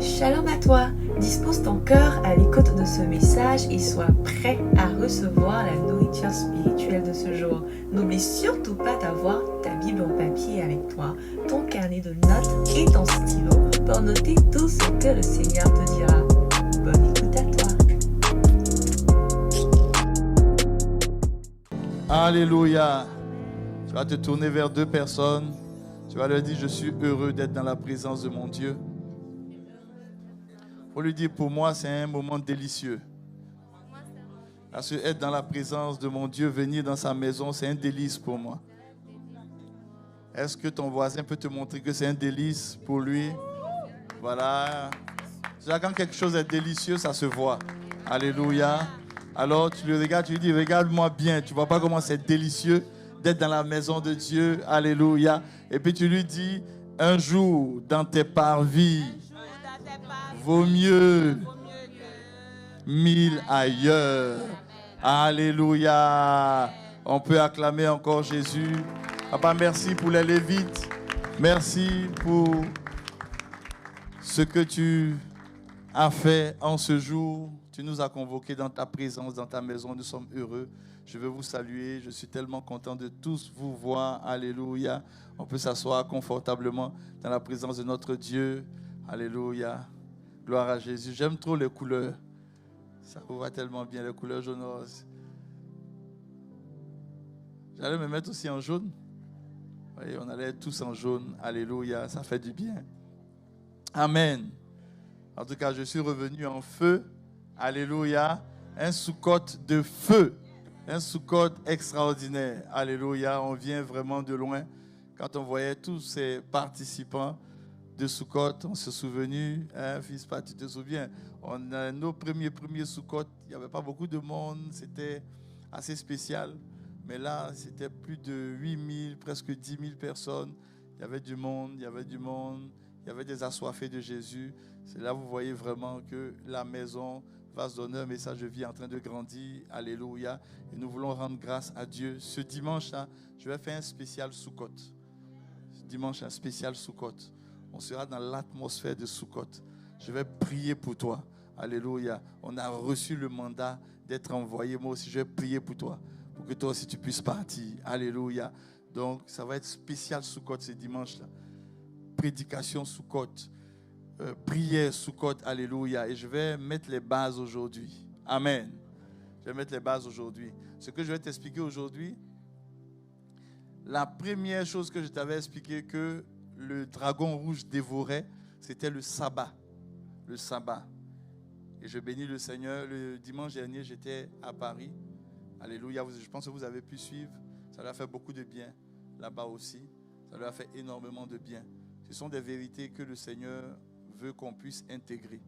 Shalom à toi, dispose ton cœur à l'écoute de ce message et sois prêt à recevoir la nourriture spirituelle de ce jour. N'oublie surtout pas d'avoir ta Bible en papier avec toi, ton carnet de notes et ton stylo pour noter tout ce que le Seigneur te dira. Bonne écoute à toi. Alléluia. Tu vas te tourner vers deux personnes. Tu vas leur dire, je suis heureux d'être dans la présence de mon Dieu. Il faut lui dire, pour moi, c'est un moment délicieux. Parce que être dans la présence de mon Dieu, venir dans sa maison, c'est un délice pour moi. Est-ce que ton voisin peut te montrer que c'est un délice pour lui? Voilà. Quand quelque chose est délicieux, ça se voit. Alléluia. Alors tu le regardes, tu lui dis, regarde-moi bien. Tu ne vois pas comment c'est délicieux d'être dans la maison de Dieu. Alléluia. Et puis tu lui dis, un jour dans tes parvis, vaut mieux 1000 ailleurs. Alléluia. On peut acclamer encore Jésus. Papa, merci pour les Lévites. Merci pour ce que tu as fait en ce jour. Tu nous as convoqués dans ta présence, dans ta maison. Nous sommes heureux. Je veux vous saluer. Je suis tellement content de tous vous voir. Alléluia. On peut s'asseoir confortablement dans la présence de notre Dieu. Alléluia. Gloire à Jésus. J'aime trop les couleurs. Ça vous va tellement bien, les couleurs jaune rose. J'allais me mettre aussi en jaune. Vous voyez, on allait être tous en jaune. Alléluia. Ça fait du bien. Amen. En tout cas, je suis revenu en feu. Alléluia. Un Soukhot de feu. Un Soukhot extraordinaire. Alléluia. On vient vraiment de loin. Quand on voyait tous ces participants de Soukhot, on se souvenu, hein, fils, pas, tu te souviens, on a nos premiers Soukhot, il n'y avait pas beaucoup de monde, c'était assez spécial, mais là, c'était plus de 8000, presque 10 000 personnes, il y avait du monde, il y avait des assoiffés de Jésus. C'est là vous voyez vraiment que la maison va se donner un message de vie en train de grandir, alléluia, et nous voulons rendre grâce à Dieu. Ce dimanche-là, je vais faire un spécial Soukhot. Ce dimanche, un spécial Soukhot. On sera dans l'atmosphère de Soukhot. Je vais prier pour toi. Alléluia. On a reçu le mandat d'être envoyé. Moi aussi, je vais prier pour toi. Pour que toi aussi, tu puisses partir. Alléluia. Donc, ça va être spécial Soukhot ce dimanche-là. Prédication Soukhot. Prière Soukhot. Alléluia. Et je vais mettre les bases aujourd'hui. Amen. Je vais mettre les bases aujourd'hui. Ce que je vais t'expliquer aujourd'hui, la première chose que je t'avais expliqué que le dragon rouge dévorait, c'était le sabbat. Le sabbat. Et je bénis le Seigneur. Le dimanche dernier, j'étais à Paris. Alléluia. Je pense que vous avez pu suivre. Ça leur a fait beaucoup de bien. Là-bas aussi. Ça leur a fait énormément de bien. Ce sont des vérités que le Seigneur veut qu'on puisse intégrer.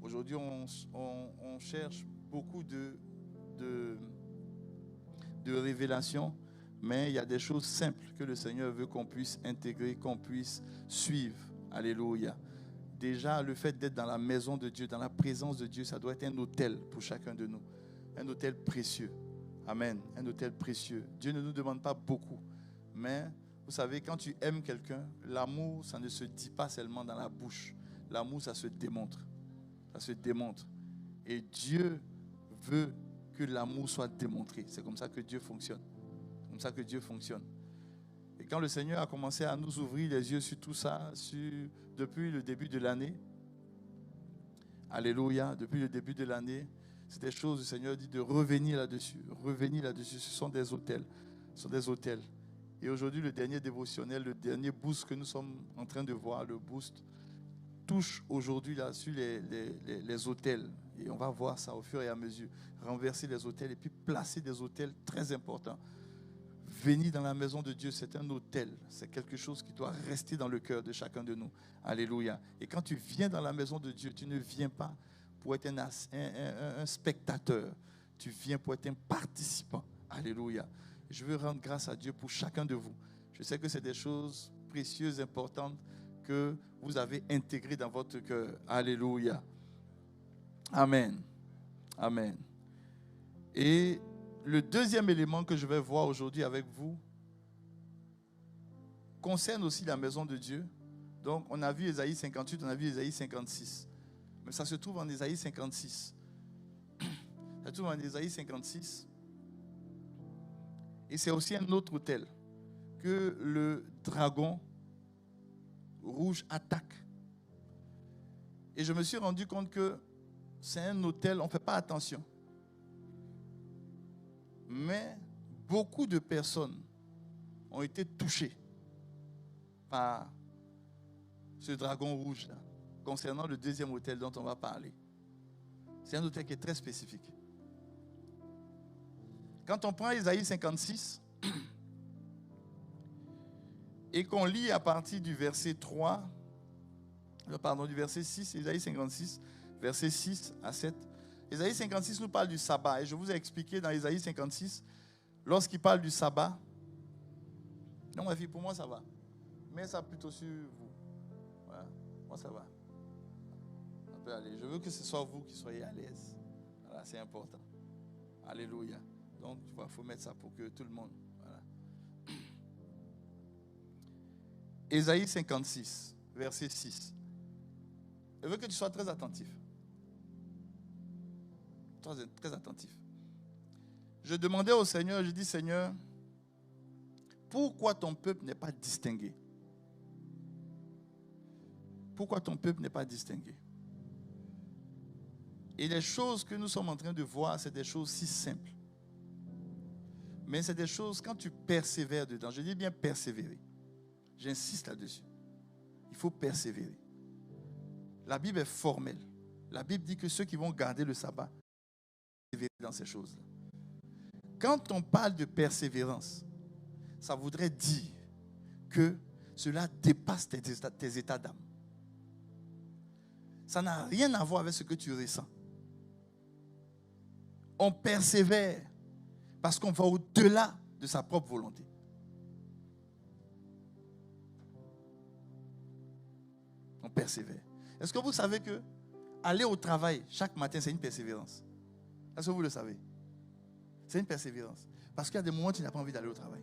Aujourd'hui, on cherche beaucoup de révélations. Mais il y a des choses simples que le Seigneur veut qu'on puisse intégrer, qu'on puisse suivre. Alléluia. Déjà, le fait d'être dans la maison de Dieu, dans la présence de Dieu, ça doit être un hôtel pour chacun de nous. Un hôtel précieux. Amen. Un hôtel précieux. Dieu ne nous demande pas beaucoup. Mais, vous savez, quand tu aimes quelqu'un, l'amour, ça ne se dit pas seulement dans la bouche. L'amour, ça se démontre. Ça se démontre. Et Dieu veut que l'amour soit démontré. C'est comme ça que Dieu fonctionne. Comme ça que Dieu fonctionne. Et quand le Seigneur a commencé à nous ouvrir les yeux sur tout ça, depuis le début de l'année, alléluia, depuis le début de l'année, c'est des choses, le Seigneur dit de revenir là-dessus. Revenir là-dessus, ce sont des hôtels. Ce sont des hôtels. Et aujourd'hui, le dernier dévotionnel, le dernier boost que nous sommes en train de voir, le boost, touche aujourd'hui là sur les hôtels. Et on va voir ça au fur et à mesure. Renverser les hôtels et puis placer des hôtels très importants. Venir dans la maison de Dieu, c'est un hôtel. C'est quelque chose qui doit rester dans le cœur de chacun de nous. Alléluia. Et quand tu viens dans la maison de Dieu, tu ne viens pas pour être un spectateur. Tu viens pour être un participant. Alléluia. Je veux rendre grâce à Dieu pour chacun de vous. Je sais que c'est des choses précieuses, importantes que vous avez intégrées dans votre cœur. Alléluia. Amen. Amen. Et le deuxième élément que je vais voir aujourd'hui avec vous concerne aussi la maison de Dieu. Donc, on a vu Ésaïe 58, on a vu Ésaïe 56. Mais ça se trouve en Ésaïe 56. Ça se trouve en Ésaïe 56. Et c'est aussi un autre autel que le dragon rouge attaque. Et je me suis rendu compte que c'est un autel, on ne fait pas attention. Mais beaucoup de personnes ont été touchées par ce dragon rouge là, concernant le deuxième autel dont on va parler. C'est un autel qui est très spécifique. Quand on prend Ésaïe 56 et qu'on lit à partir du verset 3, du verset 6, Ésaïe 56, verset 6 à 7. Ésaïe 56 nous parle du sabbat. Et je vous ai expliqué dans Ésaïe 56, lorsqu'il parle du sabbat, non ma fille, pour moi ça va. Mets ça plutôt sur vous. Voilà, moi ça va. On peut aller. Je veux que ce soit vous qui soyez à l'aise. Voilà, c'est important. Alléluia. Donc, tu vois, il faut mettre ça pour que tout le monde. Voilà. Ésaïe 56, verset 6. Je veux que tu sois très attentif. Très attentif. Je demandais au Seigneur, je dis Seigneur, pourquoi ton peuple n'est pas distingué? Pourquoi ton peuple n'est pas distingué? Et les choses que nous sommes en train de voir, c'est des choses si simples. Mais c'est des choses, quand tu persévères dedans, je dis bien persévérer. J'insiste là-dessus. Il faut persévérer. La Bible est formelle. La Bible dit que ceux qui vont garder le sabbat, persévérer dans ces choses-là. Quand on parle de persévérance, ça voudrait dire que cela dépasse tes états d'âme. Ça n'a rien à voir avec ce que tu ressens. On persévère parce qu'on va au-delà de sa propre volonté. On persévère. Est-ce que vous savez que aller au travail chaque matin, c'est une persévérance? Est-ce que vous le savez? C'est une persévérance. Parce qu'il y a des moments où tu n'as pas envie d'aller au travail.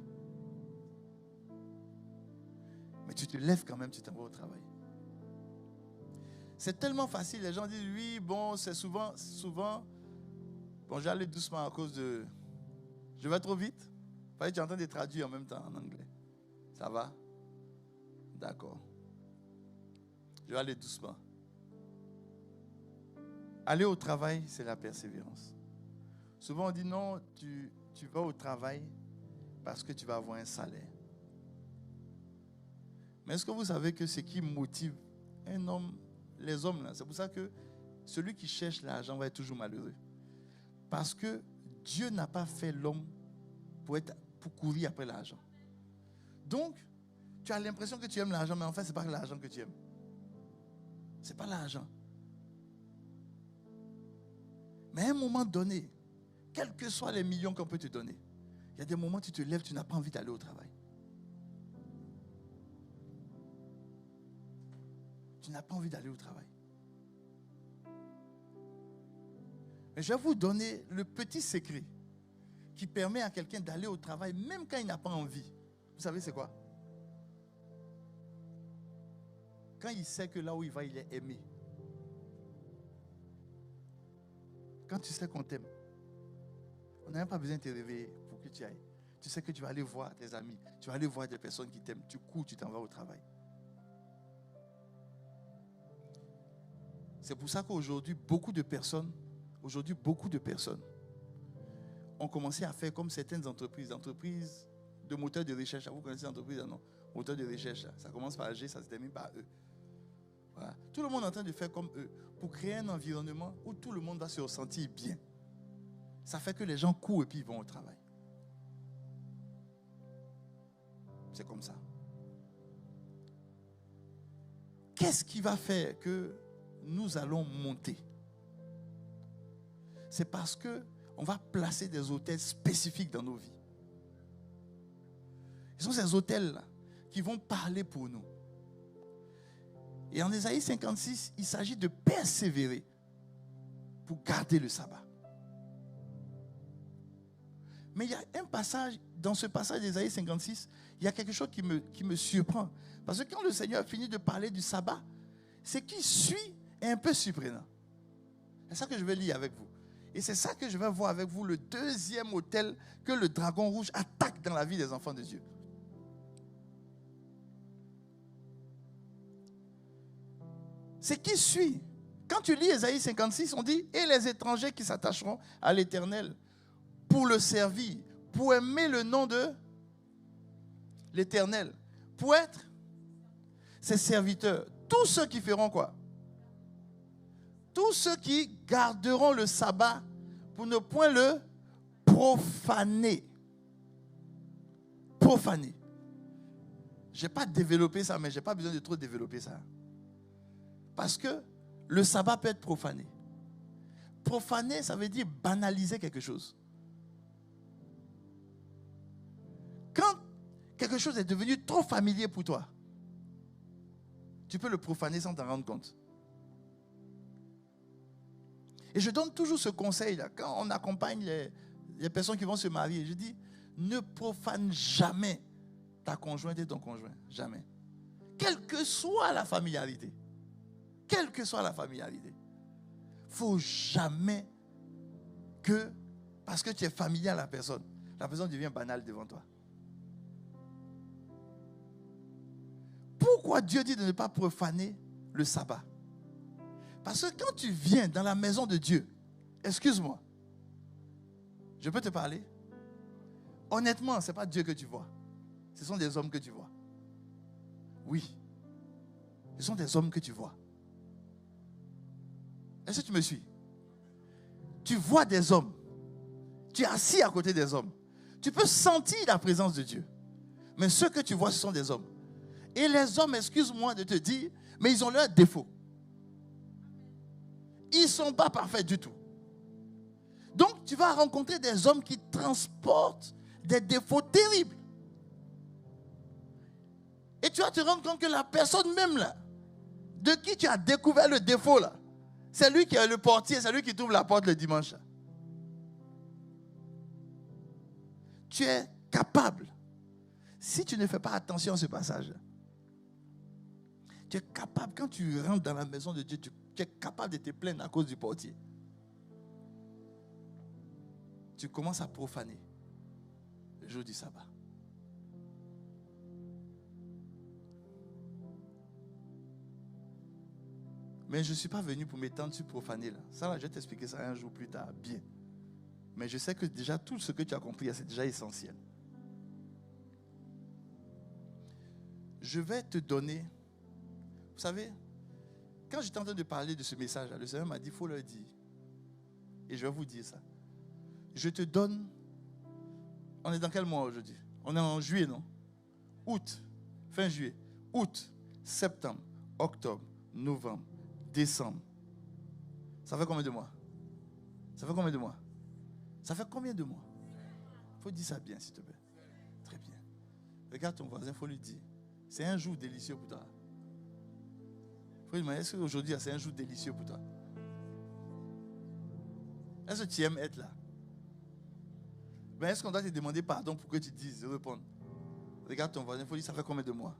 Mais tu te lèves quand même, tu t'en vas au travail. C'est tellement facile. Les gens disent, oui, bon, c'est souvent. Bon, j'ai allé doucement à cause de... Je vais trop vite? Tu es en train de traduire en même temps en anglais. Ça va? D'accord. Je vais aller doucement. Aller au travail, c'est la persévérance. Souvent, on dit non, tu vas au travail parce que tu vas avoir un salaire. Mais est-ce que vous savez que ce qui motive un homme, les hommes, là, c'est pour ça que celui qui cherche l'argent va être toujours malheureux. Parce que Dieu n'a pas fait l'homme pour courir après l'argent. Donc, tu as l'impression que tu aimes l'argent, mais en fait, ce n'est pas l'argent que tu aimes. Ce n'est pas l'argent. Mais à un moment donné, quels que soient les millions qu'on peut te donner, il y a des moments où tu te lèves, tu n'as pas envie d'aller au travail. Tu n'as pas envie d'aller au travail. Mais je vais vous donner le petit secret qui permet à quelqu'un d'aller au travail même quand il n'a pas envie. Vous savez c'est quoi? Quand il sait que là où il va, il est aimé. Quand tu sais qu'on t'aime, on n'a même pas besoin de te réveiller pour que tu ailles. Tu sais que tu vas aller voir tes amis, tu vas aller voir des personnes qui t'aiment. Tu cours, tu t'en vas au travail. C'est pour ça qu'aujourd'hui, beaucoup de personnes ont commencé à faire comme certaines entreprises de moteurs de recherche. Vous connaissez l'entreprise, non? Moteurs de recherche, ça commence par G, ça se termine par E. Voilà. Tout le monde est en train de faire comme eux pour créer un environnement où tout le monde va se ressentir bien. Ça fait que les gens courent et puis ils vont au travail. C'est comme ça. Qu'est-ce qui va faire que nous allons monter? C'est parce qu'on va placer des hôtels spécifiques dans nos vies. Ce sont ces hôtels-là qui vont parler pour nous. Et en Ésaïe 56, il s'agit de persévérer pour garder le sabbat. Mais il y a un passage, dans ce passage d'Ésaïe 56, il y a quelque chose qui me surprend. Parce que quand le Seigneur finit de parler du sabbat, ce qui suit est un peu surprenant. C'est ça que je vais lire avec vous. Et c'est ça que je vais voir avec vous, le deuxième autel que le dragon rouge attaque dans la vie des enfants de Dieu. Ce qui suit, quand tu lis Ésaïe 56, on dit « Et les étrangers qui s'attacheront à l'Éternel pour le servir, pour aimer le nom de l'Éternel, pour être ses serviteurs. » Tous ceux qui feront quoi? Tous ceux qui garderont le sabbat pour ne point le profaner. Profaner. Je n'ai pas développé ça, mais je n'ai pas besoin de trop développer ça. Parce que le sabbat peut être profané. Profaner, ça veut dire banaliser quelque chose. Quand quelque chose est devenu trop familier pour toi, tu peux le profaner sans t'en rendre compte. Et je donne toujours ce conseil-là. Quand on accompagne les personnes qui vont se marier, je dis, ne profane jamais ta conjointe et ton conjoint. Jamais. Quelle que soit la familiarité. Quelle que soit la familiarité. Il ne faut jamais que, parce que tu es familier à la personne devient banale devant toi. Pourquoi Dieu dit de ne pas profaner le sabbat? Parce que quand tu viens dans la maison de Dieu, excuse-moi, je peux te parler? Honnêtement, ce n'est pas Dieu que tu vois. Ce sont des hommes que tu vois. Oui. Ce sont des hommes que tu vois. Est-ce que tu me suis? Tu vois des hommes. Tu es assis à côté des hommes. Tu peux sentir la présence de Dieu. Mais ceux que tu vois, ce sont des hommes. Et les hommes, excuse-moi de te dire, mais ils ont leurs défauts. Ils ne sont pas parfaits du tout. Donc, tu vas rencontrer des hommes qui transportent des défauts terribles. Et tu vas te rendre compte que la personne même là, de qui tu as découvert le défaut là, c'est lui qui est le portier, c'est lui qui t'ouvre la porte le dimanche. Tu es capable, si tu ne fais pas attention à ce passage, tu es capable, quand tu rentres dans la maison de Dieu, tu es capable de te plaindre à cause du portier. Tu commences à profaner le jour du sabbat. Mais je ne suis pas venu pour m'étendre sur profaner là. Ça là, je vais t'expliquer ça un jour plus tard, bien. Mais je sais que déjà tout ce que tu as compris, c'est déjà essentiel. Je vais te donner, vous savez, quand j'étais en train de parler de ce message, le Seigneur m'a dit, il faut leur dire. Et je vais vous dire ça. Je te donne, on est dans quel mois aujourd'hui? On est en juillet, non? Août, fin juillet. Août, septembre, octobre, novembre, décembre. Ça fait combien de mois? Ça fait combien de mois? Ça fait combien de mois? Il faut dire ça bien, s'il te plaît. Très bien. Regarde ton voisin, il faut lui dire. C'est un jour délicieux pour toi. Il faut lui demander, est-ce qu'aujourd'hui, c'est un jour délicieux pour toi? Est-ce que tu aimes être là? Mais est-ce qu'on doit te demander pardon pour que tu dises, réponds? Regarde ton voisin, il faut lui dire, ça fait combien de mois?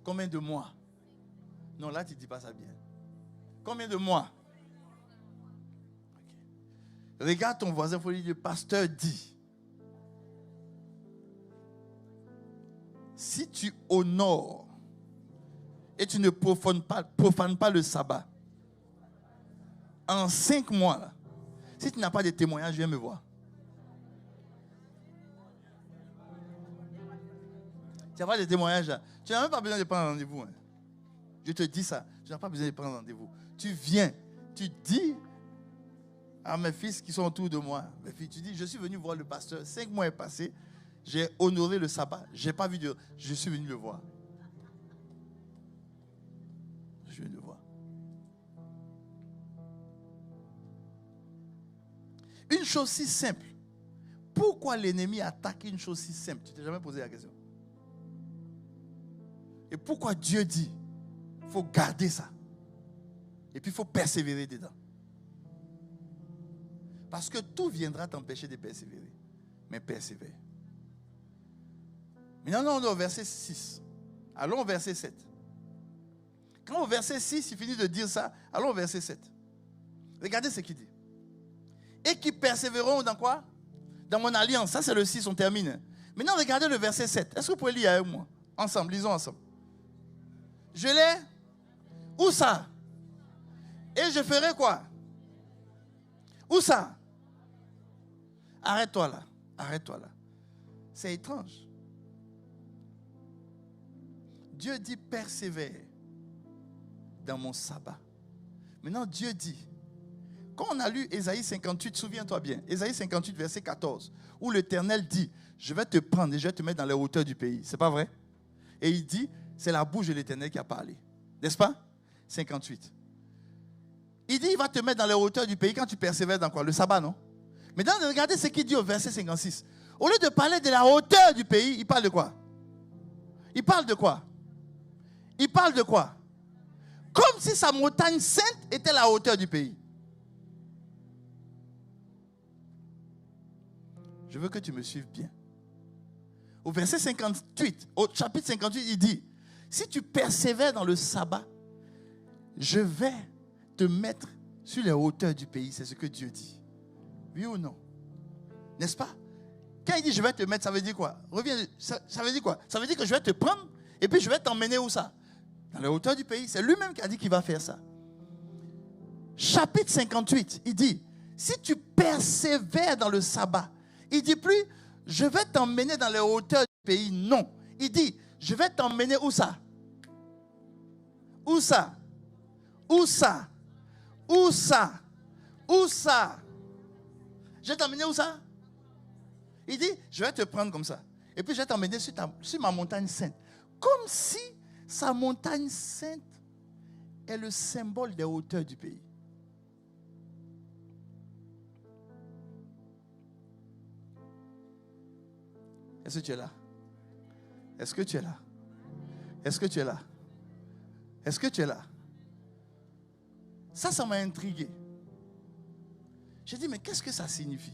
Combien de mois? Non, là, tu ne dis pas ça bien. Combien de mois? Okay. Regarde ton voisin, il faut lui dire, le pasteur dit. Si tu honores et tu ne profanes pas le sabbat, en 5 mois, là, si tu n'as pas de témoignage, viens me voir. Tu n'as pas de témoignage là. Tu n'as même pas besoin de prendre rendez-vous. Hein. Je te dis ça. Tu n'as pas besoin de prendre rendez-vous. Tu viens. Tu dis à mes fils qui sont autour de moi. Mes filles, tu dis, je suis venu voir le pasteur. 5 mois est passé. J'ai honoré le sabbat. Je n'ai pas vu Dieu. Je suis venu le voir. Je viens le voir. Une chose si simple. Pourquoi l'ennemi attaque une chose si simple? Tu ne t'es jamais posé la question. Et pourquoi Dieu dit, il faut garder ça. Et puis il faut persévérer dedans. Parce que tout viendra t'empêcher de persévérer. mais persévère. Maintenant, on est au verset 6. Allons au verset 7. Quand au verset 6, il finit de dire ça, allons au verset 7. Regardez ce qu'il dit. Et qui persévéreront dans quoi? Dans mon alliance. Ça, c'est le 6, on termine. Maintenant, regardez le verset 7. Est-ce que vous pouvez lire avec moi? Ensemble, lisons ensemble. Je l'ai. Où ça? Et je ferai quoi? Où ça? Arrête-toi là. Arrête-toi là. C'est étrange. Dieu dit persévère dans mon sabbat. Maintenant, Dieu dit, quand on a lu Ésaïe 58, souviens-toi bien, Ésaïe 58, verset 14, où l'Éternel dit, je vais te prendre et je vais te mettre dans les hauteurs du pays. C'est pas vrai? Et il dit, c'est la bouche de l'Éternel qui a parlé. N'est-ce pas? 58. Il dit, il va te mettre dans les hauteurs du pays quand tu persévères dans quoi? Le sabbat, non? Maintenant, regardez ce qu'il dit au verset 56. Au lieu de parler de la hauteur du pays, il parle de quoi? Il parle de quoi? Il parle de quoi? Comme si sa montagne sainte était la hauteur du pays. Je veux que tu me suives bien. Au verset 58, au chapitre 58, il dit, si tu persévères dans le sabbat, je vais te mettre sur les hauteurs du pays. C'est ce que Dieu dit. Oui ou non? N'est-ce pas? Quand il dit je vais te mettre, ça veut dire quoi? Reviens, ça veut dire quoi? Ça veut dire que je vais te prendre et puis je vais t'emmener où ça? Dans les hauteurs du pays. C'est lui-même qui a dit qu'il va faire ça. Chapitre 58, il dit, si tu persévères dans le sabbat, il dit plus, je vais t'emmener dans les hauteurs du pays. Non. Il dit, je vais t'emmener où ça? Où ça? Où ça? Où ça? Où ça? Je vais t'emmener où ça? Il dit, je vais te prendre comme ça. Et puis je vais t'emmener sur ma montagne sainte. Comme si sa montagne sainte est le symbole des hauteurs du pays. Est-ce que tu es là? Est-ce que tu es là? Est-ce que tu es là? Est-ce que tu es là? Ça m'a intrigué. J'ai dit, mais qu'est-ce que ça signifie?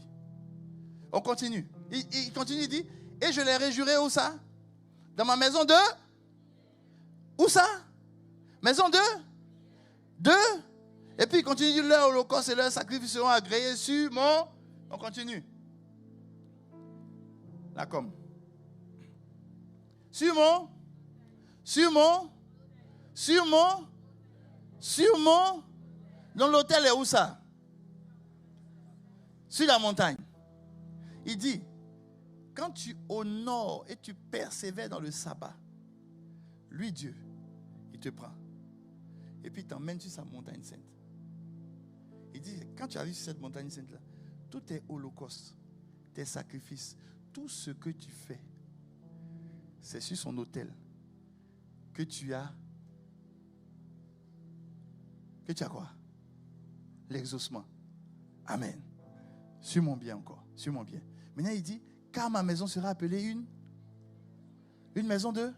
On continue. Il continue, il dit, et je les réjouirai où ça? Dans ma maison de? Où ça? Maison de? Et puis il continue, il dit, leur holocauste et leurs sacrifices seront agréés sur mon... On continue. La com. Sur mon. Dans l'autel est où ça? Sur la montagne. Il dit, quand tu honores et tu persévères dans le sabbat, lui, Dieu, il te prend. Et puis il t'emmène sur sa montagne sainte. Il dit, quand tu arrives sur cette montagne sainte-là, tous tes holocaustes, tes sacrifices, tout ce que tu fais, c'est sur son autel que tu as quoi? L'exaucement. Amen. Sur mon bien encore. Sur mon bien. Maintenant il dit, car ma maison sera appelée une maison de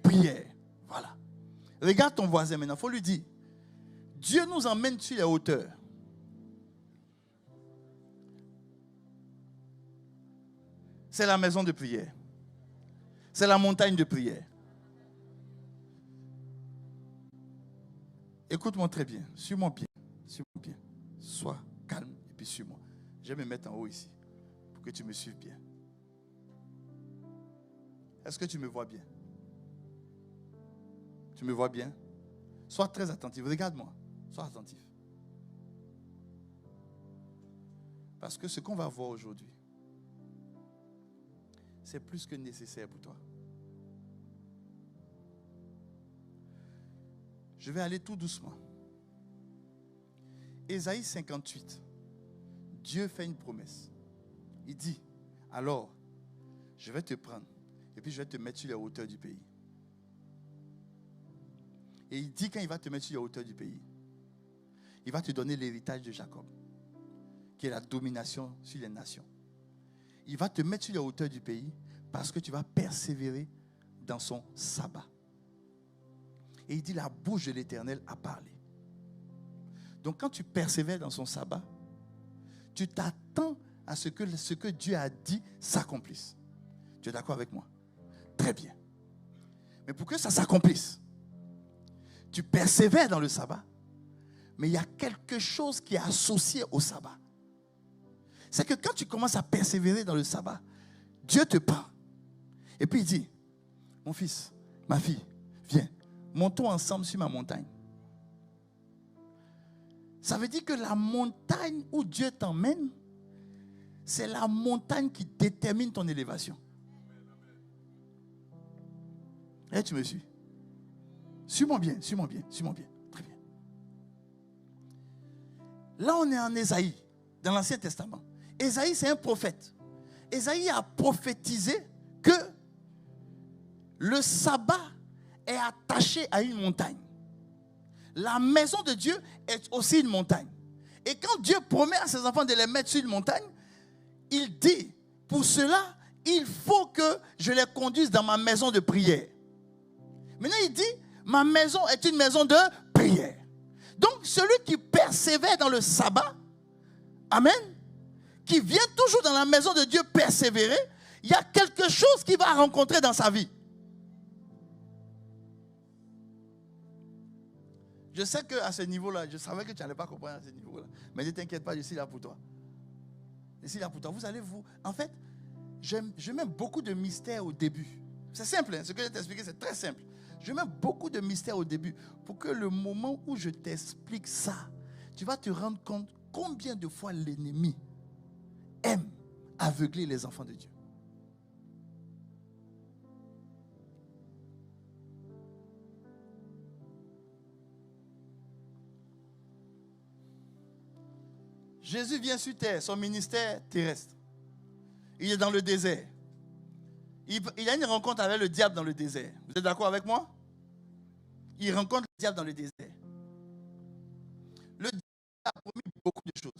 prière. Voilà. Regarde ton voisin maintenant. Il faut lui dire, Dieu nous emmène sur les hauteurs. C'est la maison de prière. C'est la montagne de prière. Écoute-moi très bien. Suis-moi bien. Suis-moi bien. Sois calme et puis suis-moi. Je vais me mettre en haut ici pour que tu me suives bien. Est-ce que tu me vois bien? Tu me vois bien? Sois très attentif. Regarde-moi. Sois attentif. Parce que ce qu'on va voir aujourd'hui, c'est plus que nécessaire pour toi. Je vais aller tout doucement. Ésaïe 58. Dieu fait une promesse. Il dit, alors, je vais te prendre et puis je vais te mettre sur les hauteurs du pays. Et il dit, quand il va te mettre sur les hauteurs du pays, il va te donner l'héritage de Jacob, qui est la domination sur les nations. Il va te mettre sur les hauteurs du pays parce que tu vas persévérer dans son sabbat. Et il dit, la bouche de l'Éternel a parlé. Donc quand tu persévères dans son sabbat, tu t'attends à ce que Dieu a dit s'accomplisse. Tu es d'accord avec moi? Très bien. Mais pour que ça s'accomplisse, tu persévères dans le sabbat, mais il y a quelque chose qui est associé au sabbat. C'est que quand tu commences à persévérer dans le sabbat, Dieu te prend. Et puis il dit, mon fils, ma fille, viens, montons ensemble sur ma montagne. Ça veut dire que la montagne où Dieu t'emmène, c'est la montagne qui détermine ton élévation. Et tu me suis? Suis-moi bien, suis-moi bien, suis-moi bien. Très bien. Là, on est en Ésaïe, dans l'Ancien Testament. Ésaïe, c'est un prophète. Ésaïe a prophétisé que le sabbat est attaché à une montagne. La maison de Dieu est aussi une montagne. Et quand Dieu promet à ses enfants de les mettre sur une montagne, il dit, pour cela, il faut que je les conduise dans ma maison de prière. Maintenant, il dit, ma maison est une maison de prière. Donc, celui qui persévère dans le sabbat, amen, qui vient toujours dans la maison de Dieu persévérer, il y a quelque chose qu'il va rencontrer dans sa vie. Je sais qu'à ce niveau-là, je savais que tu n'allais pas comprendre à ce niveau-là. Mais ne t'inquiète pas, je suis là pour toi. Je suis là pour toi. Vous allez vous... En fait, je mets beaucoup de mystères au début. C'est simple, hein, ce que je vais t'expliquer, c'est très simple. Je mets beaucoup de mystères au début pour que le moment où je t'explique ça, tu vas te rendre compte combien de fois l'ennemi aime aveugler les enfants de Dieu. Jésus vient sur terre, son ministère terrestre. Il est dans le désert. Il a une rencontre avec le diable dans le désert. Vous êtes d'accord avec moi? Il rencontre le diable dans le désert. Le diable a promis beaucoup de choses.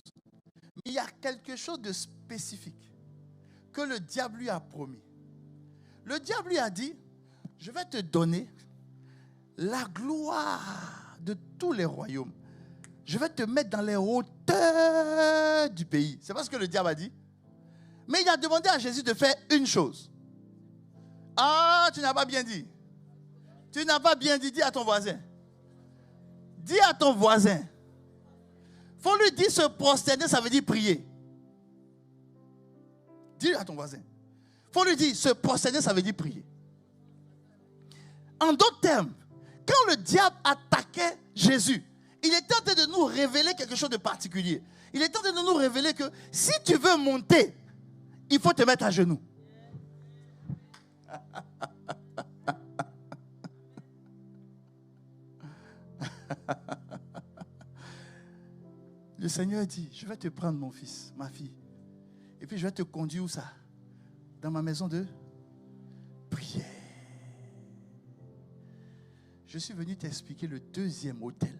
Mais il y a quelque chose de spécifique que le diable lui a promis. Le diable lui a dit, je vais te donner la gloire de tous les royaumes. Je vais te mettre dans les hauteurs du pays. C'est pas ce que le diable a dit. Mais il a demandé à Jésus de faire une chose. Ah, tu n'as pas bien dit. Tu n'as pas bien dit. Dis à ton voisin. Dis à ton voisin. Il faut lui dire se prosterner, ça veut dire prier. Dis à ton voisin. Il faut lui dire se prosterner, ça veut dire prier. En d'autres termes, quand le diable attaquait Jésus, il était en train de nous révéler quelque chose de particulier. Il est en train de nous révéler que si tu veux monter, il faut te mettre à genoux. Le Seigneur dit, je vais te prendre mon fils, ma fille, et puis je vais te conduire où ça? Dans ma maison de prière. Je suis venu t'expliquer le deuxième autel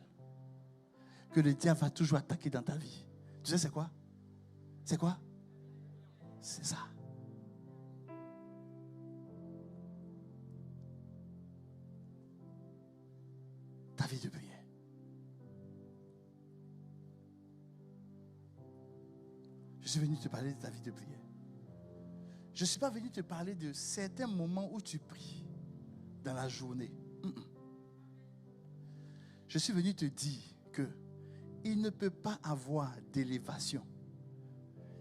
que le diable va toujours attaquer dans ta vie. Tu sais c'est quoi? C'est quoi? C'est ça. Ta vie de prière. Je suis venu te parler de ta vie de prière. Je ne suis pas venu te parler de certains moments où tu pries dans la journée. Je suis venu te dire que il ne peut pas avoir d'élévation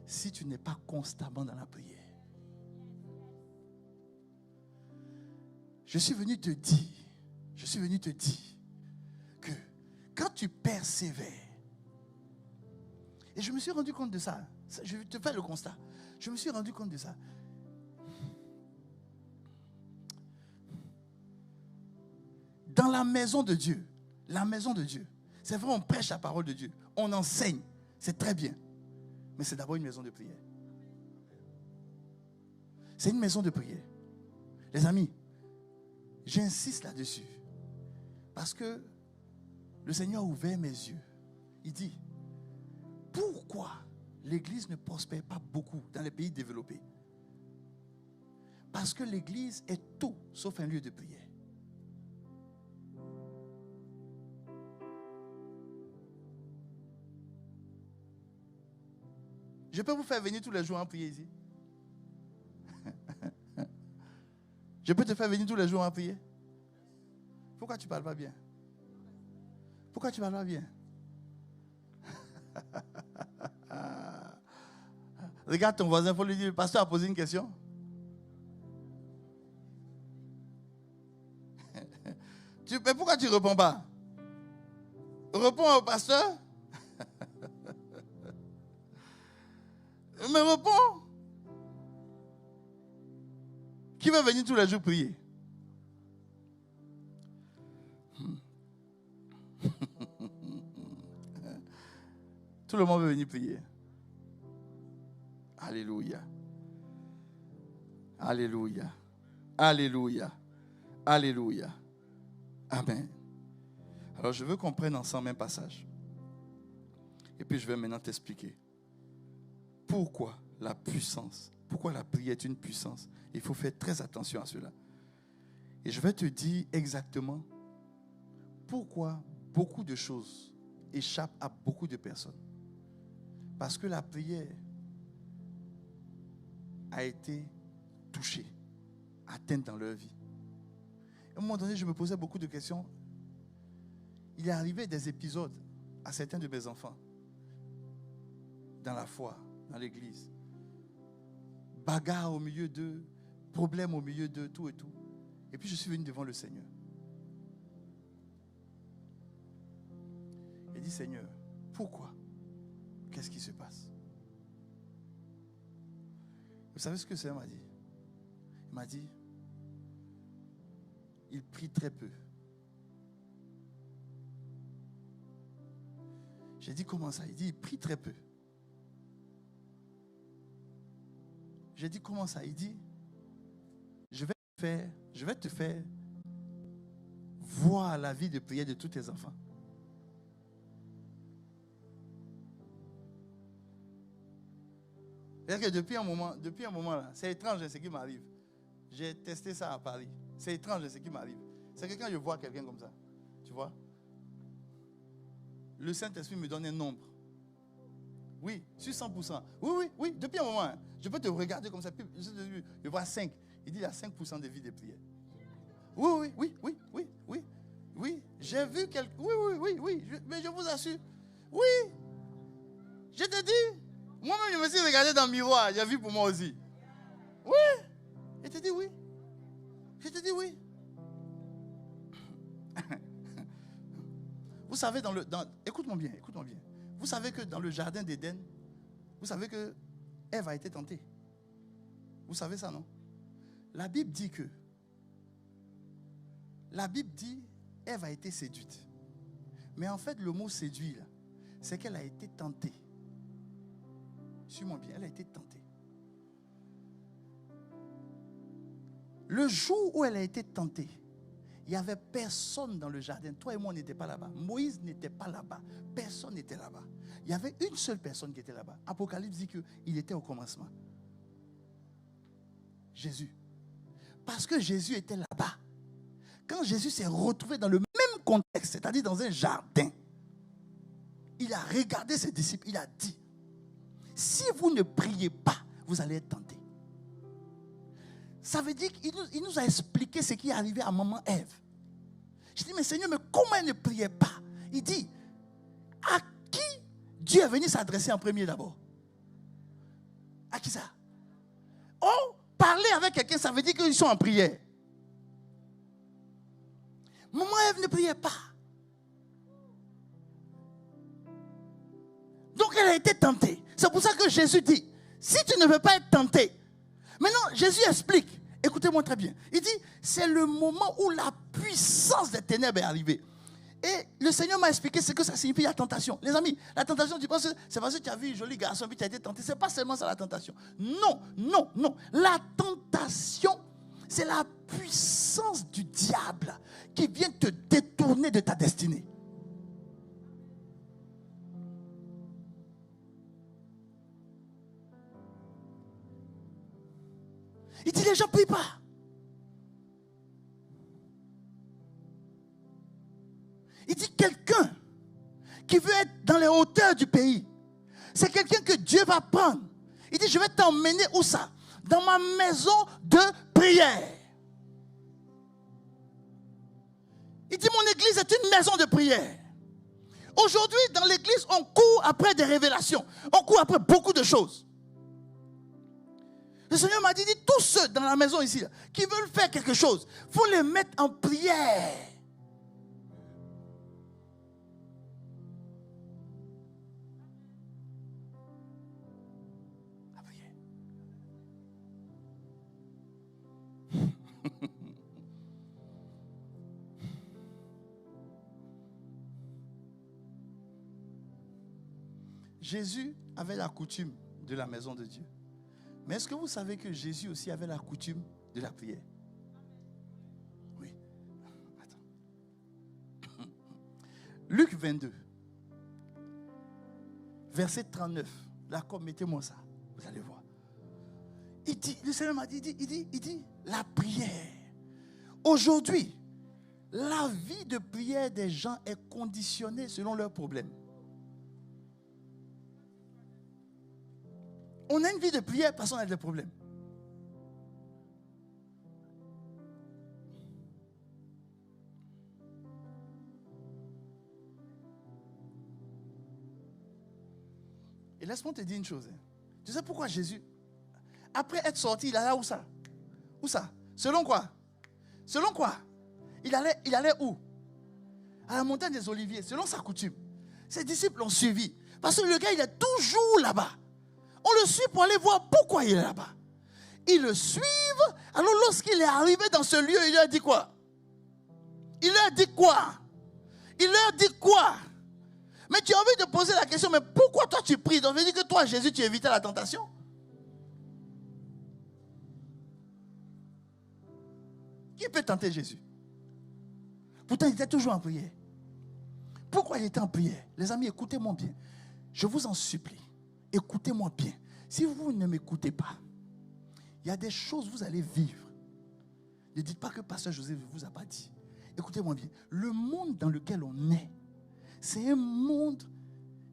si tu n'es pas constamment dans la prière. Je suis venu te dire que quand tu persévères, et je me suis rendu compte de ça, je vais te faire le constat, je me suis rendu compte de ça. Dans la maison de Dieu, c'est vrai, on prêche la parole de Dieu, on enseigne, c'est très bien, mais c'est d'abord une maison de prière. C'est une maison de prière. Les amis, j'insiste là-dessus, parce que le Seigneur a ouvert mes yeux. Il dit, pourquoi l'église ne prospère pas beaucoup dans les pays développés? Parce que l'église est tout sauf un lieu de prière. Je peux vous faire venir tous les jours en prier ici. Je peux te faire venir tous les jours en prier. Pourquoi tu ne parles pas bien? Pourquoi tu ne parles pas bien? Regarde ton voisin, il faut lui dire, le pasteur a posé une question. Mais pourquoi tu ne réponds pas? Réponds au pasteur. Mais réponds. Qui va venir tous les jours prier? Tout le monde veut venir prier. Alléluia. Alléluia. Alléluia. Alléluia. Amen. Alors je veux qu'on prenne ensemble un passage. Et puis je vais maintenant t'expliquer pourquoi la puissance, pourquoi la prière est une puissance. Il faut faire très attention à cela. Et je vais te dire exactement pourquoi beaucoup de choses échappent à beaucoup de personnes. Parce que la prière a été touchée, atteinte dans leur vie. À un moment donné, je me posais beaucoup de questions. Il est arrivé des épisodes à certains de mes enfants, dans la foi, dans l'église. Bagarre au milieu d'eux, problèmes au milieu d'eux, tout et tout. Et puis je suis venu devant le Seigneur. J'ai dit, Seigneur, pourquoi? Qu'est-ce qui se passe? Vous savez ce que le Seigneur m'a dit? Il m'a dit, il prie très peu. J'ai dit, comment ça? Il dit, il prie très peu. J'ai dit, comment ça? Il dit, je vais te faire voir la vie de prière de tous tes enfants. C'est-à-dire que depuis un moment là, c'est étrange ce qui m'arrive. J'ai testé ça à Paris. C'est étrange ce qui m'arrive. C'est que quand je vois quelqu'un comme ça, tu vois, le Saint-Esprit me donne un nombre. Oui, sur 100%. Oui, depuis un moment, je peux te regarder comme ça, puis je vois 5. Il dit il y a 5% de vie de prière. Oui. J'ai vu quelqu'un. Oui. Mais je vous assure. Oui. Je te dis. Moi-même, je me suis regardé dans le miroir. J'ai vu pour moi aussi. Oui. Je te dis oui. Vous savez, écoute-moi bien. Vous savez que dans le jardin d'Éden, vous savez que Ève a été tentée. Vous savez ça, non? La Bible dit Ève a été séduite. Mais en fait, le mot séduit, là, c'est qu'elle a été tentée. Suis-moi bien, elle a été tentée. Le jour où elle a été tentée, il n'y avait personne dans le jardin. Toi et moi, on n'était pas là-bas. Moïse n'était pas là-bas. Personne n'était là-bas. Il y avait une seule personne qui était là-bas. Apocalypse dit qu'il était au commencement. Jésus. Parce que Jésus était là-bas. Quand Jésus s'est retrouvé dans le même contexte, c'est-à-dire dans un jardin, il a regardé ses disciples, il a dit, si vous ne priez pas, vous allez être tentés. Ça veut dire qu'il nous a expliqué ce qui est arrivé à maman Ève. Je dis, mais Seigneur, mais comment elle ne priait pas? Il dit, à qui Dieu est venu s'adresser en premier d'abord? À qui ça? Oh, parler avec quelqu'un, ça veut dire qu'ils sont en prière. Maman Ève ne priait pas. Donc elle a été tentée. C'est pour ça que Jésus dit, si tu ne veux pas être tenté. Maintenant, Jésus explique. Écoutez-moi très bien. Il dit, c'est le moment où la puissance des ténèbres est arrivée. Et le Seigneur m'a expliqué ce que ça signifie la tentation. Les amis, la tentation, tu penses que c'est parce que tu as vu un joli garçon et tu as été tenté. Ce n'est pas seulement ça la tentation. Non. La tentation, c'est la puissance du diable qui vient te détourner de ta destinée. Il dit, les gens ne prient pas. Il dit, quelqu'un qui veut être dans les hauteurs du pays C'est quelqu'un que Dieu va prendre. Il dit, je vais t'emmener où ça? Dans ma maison de prière. Il dit, mon église est une maison de prière. Aujourd'hui, dans l'église, on court après des révélations. On court après beaucoup de choses. Le Seigneur m'a dit, tous ceux dans la maison ici, qui veulent faire quelque chose, il faut les mettre en prière. La prière. Jésus avait la coutume de la maison de Dieu. Mais est-ce que vous savez que Jésus aussi avait la coutume de la prière? Oui. Attends. Luc 22, verset 39. Là, comme mettez-moi ça, vous allez voir. Il dit, le Seigneur m'a dit, il dit, la prière. Aujourd'hui, la vie de prière des gens est conditionnée selon leurs problèmes. On a une vie de prière parce qu'on a des problèmes. Et laisse-moi te dire une chose. Tu sais pourquoi Jésus, après être sorti, il allait où ça? Où ça? Selon quoi? Selon quoi? Il allait où? À la montagne des Oliviers, selon sa coutume. Ses disciples l'ont suivi. Parce que le gars, il est toujours là-bas. On le suit pour aller voir pourquoi il est là-bas. Ils le suivent. Alors lorsqu'il est arrivé dans ce lieu, il leur dit quoi? Il leur dit quoi? Il leur dit quoi? Mais tu as envie de poser la question, mais pourquoi toi tu pries? Donc, veut dire que toi, Jésus, tu évitais la tentation? Qui peut tenter Jésus? Pourtant, il était toujours en prière. Pourquoi il était en prière? Les amis, écoutez-moi bien. Je vous en supplie. Écoutez-moi bien. Si vous ne m'écoutez pas, il y a des choses que vous allez vivre. Ne dites pas que Pasteur Joseph ne vous a pas dit. Écoutez-moi bien. Le monde dans lequel on est, c'est un monde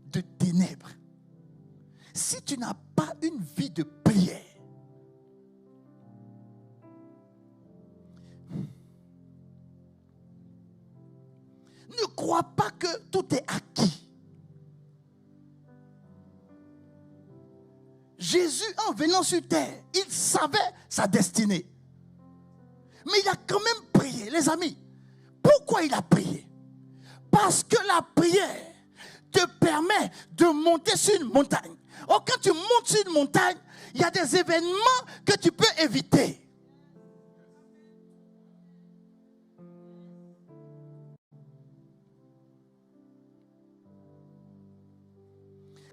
de ténèbres. Si tu n'as pas une vie de prière, ne crois pas que tout est acquis. Jésus, en venant sur terre, il savait sa destinée. Mais il a quand même prié. Les amis, pourquoi il a prié? Parce que la prière te permet de monter sur une montagne. Or, quand tu montes sur une montagne, il y a des événements que tu peux éviter.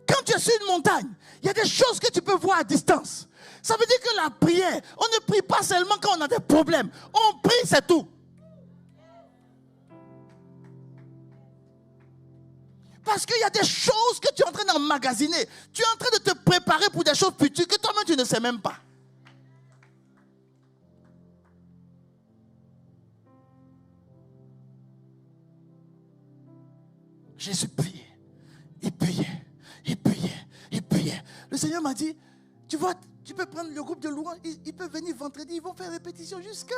Quand tu es sur une montagne, il y a des choses que tu peux voir à distance. Ça veut dire que la prière, on ne prie pas seulement quand on a des problèmes. On prie, c'est tout. Parce qu'il y a des choses que tu es en train d'emmagasiner. Tu es en train de te préparer pour des choses futures que toi-même tu ne sais même pas. Jésus priait. Il priait. Il priait. Il priait. Le Seigneur m'a dit, tu vois, tu peux prendre le groupe de louanges, ils peuvent venir vendredi, ils vont faire répétition jusqu'à...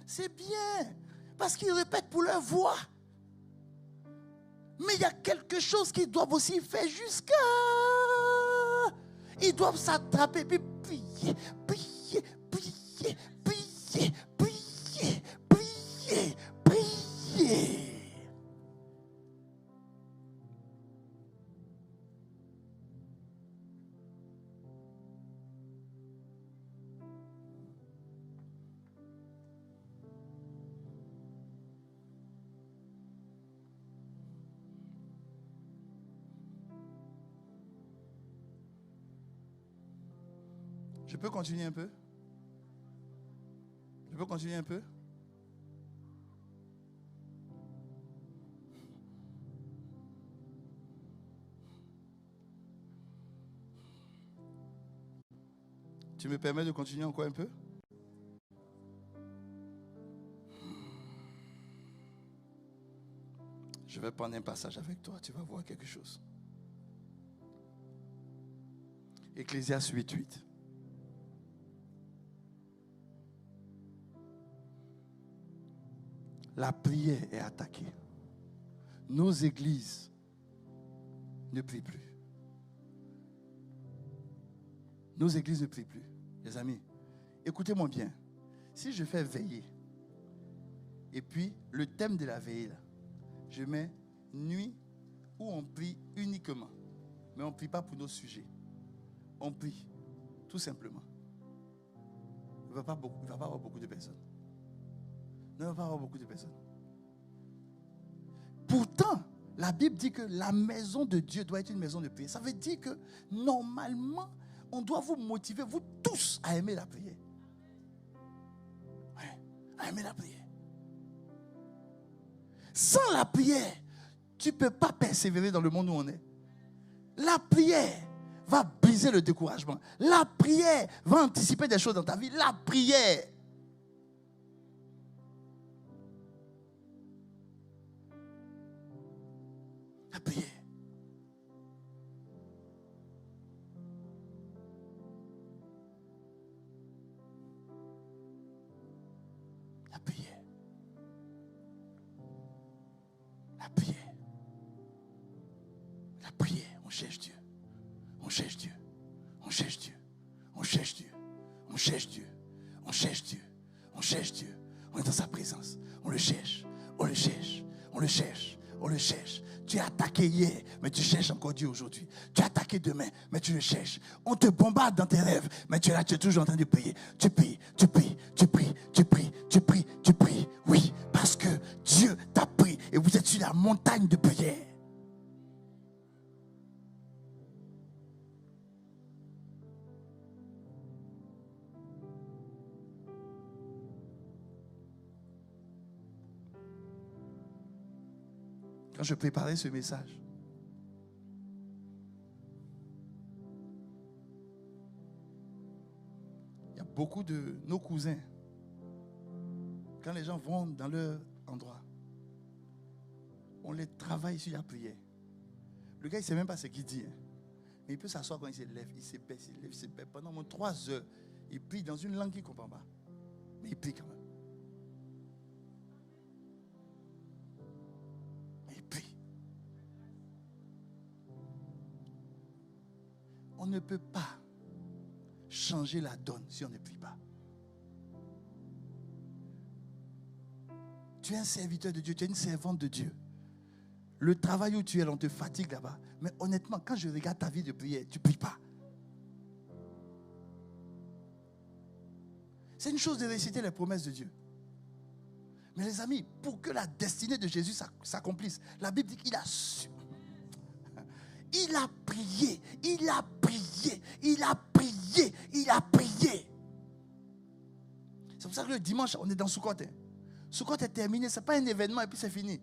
C'est bien. Parce qu'ils répètent pour leur voix. Mais il y a quelque chose qu'ils doivent aussi faire jusqu'à... Ils doivent s'attraper, puis prier, prier, prier, prier, prier, prier, prier. Je peux continuer un peu? Je peux continuer un peu? Tu me permets de continuer encore un peu? Je vais prendre un passage avec toi, tu vas voir quelque chose. Ecclésiaste 8:8. La prière est attaquée. Nos églises ne prient plus. Nos églises ne prient plus. Les amis, écoutez-moi bien. Si je fais veiller, et puis le thème de la veillée, là, je mets nuit où on prie uniquement. Mais on ne prie pas pour nos sujets. On prie, tout simplement. Il ne va pas avoir beaucoup de personnes. Il ne va pas avoir beaucoup de personnes. Pourtant, la Bible dit que la maison de Dieu doit être une maison de prière. Ça veut dire que normalement, on doit vous motiver, vous tous, à aimer la prière. Ouais, à aimer la prière. Sans la prière, tu ne peux pas persévérer dans le monde où on est. La prière va briser le découragement. La prière va anticiper des choses dans ta vie. La prière. La prière. La prière. La prière. La prière. On cherche Dieu. On cherche Dieu. On cherche Dieu. On cherche Dieu. On cherche Dieu. On cherche Dieu. On cherche Dieu. On est dans sa présence. On le cherche. On le cherche. On le cherche. On le cherche. Tu es attaqué hier, mais tu cherches encore Dieu aujourd'hui. Tu es attaqué demain, mais tu le cherches. On te bombarde dans tes rêves, mais tu es là, tu es toujours en train de prier. Tu pries, tu pries, tu pries, tu pries, tu pries, tu pries. Oui, parce que Dieu t'a pris et vous êtes sur la montagne de prière. Quand je préparais ce message, il y a beaucoup de nos cousins, quand les gens vont dans leur endroit, on les travaille sur la prière. Le gars, il ne sait même pas ce qu'il dit. Mais il peut s'asseoir quand il se lève, il se baisse, il lève, il se baisse. Pendant moins 3 heures, il prie dans une langue qu'il ne comprend pas. Mais il prie quand même. On ne peut pas changer la donne si on ne prie pas. Tu es un serviteur de Dieu, tu es une servante de Dieu. Le travail où tu es, on te fatigue là-bas. Mais honnêtement, quand je regarde ta vie de prière, tu ne pries pas. C'est une chose de réciter les promesses de Dieu. Mais les amis, pour que la destinée de Jésus s'accomplisse, la Bible dit qu'il a su. Il a prié, il a prié, il a prié, il a prié. C'est pour ça que le dimanche, on est dans Sukkot. Sukkot est terminé, ce n'est pas un événement et puis c'est fini.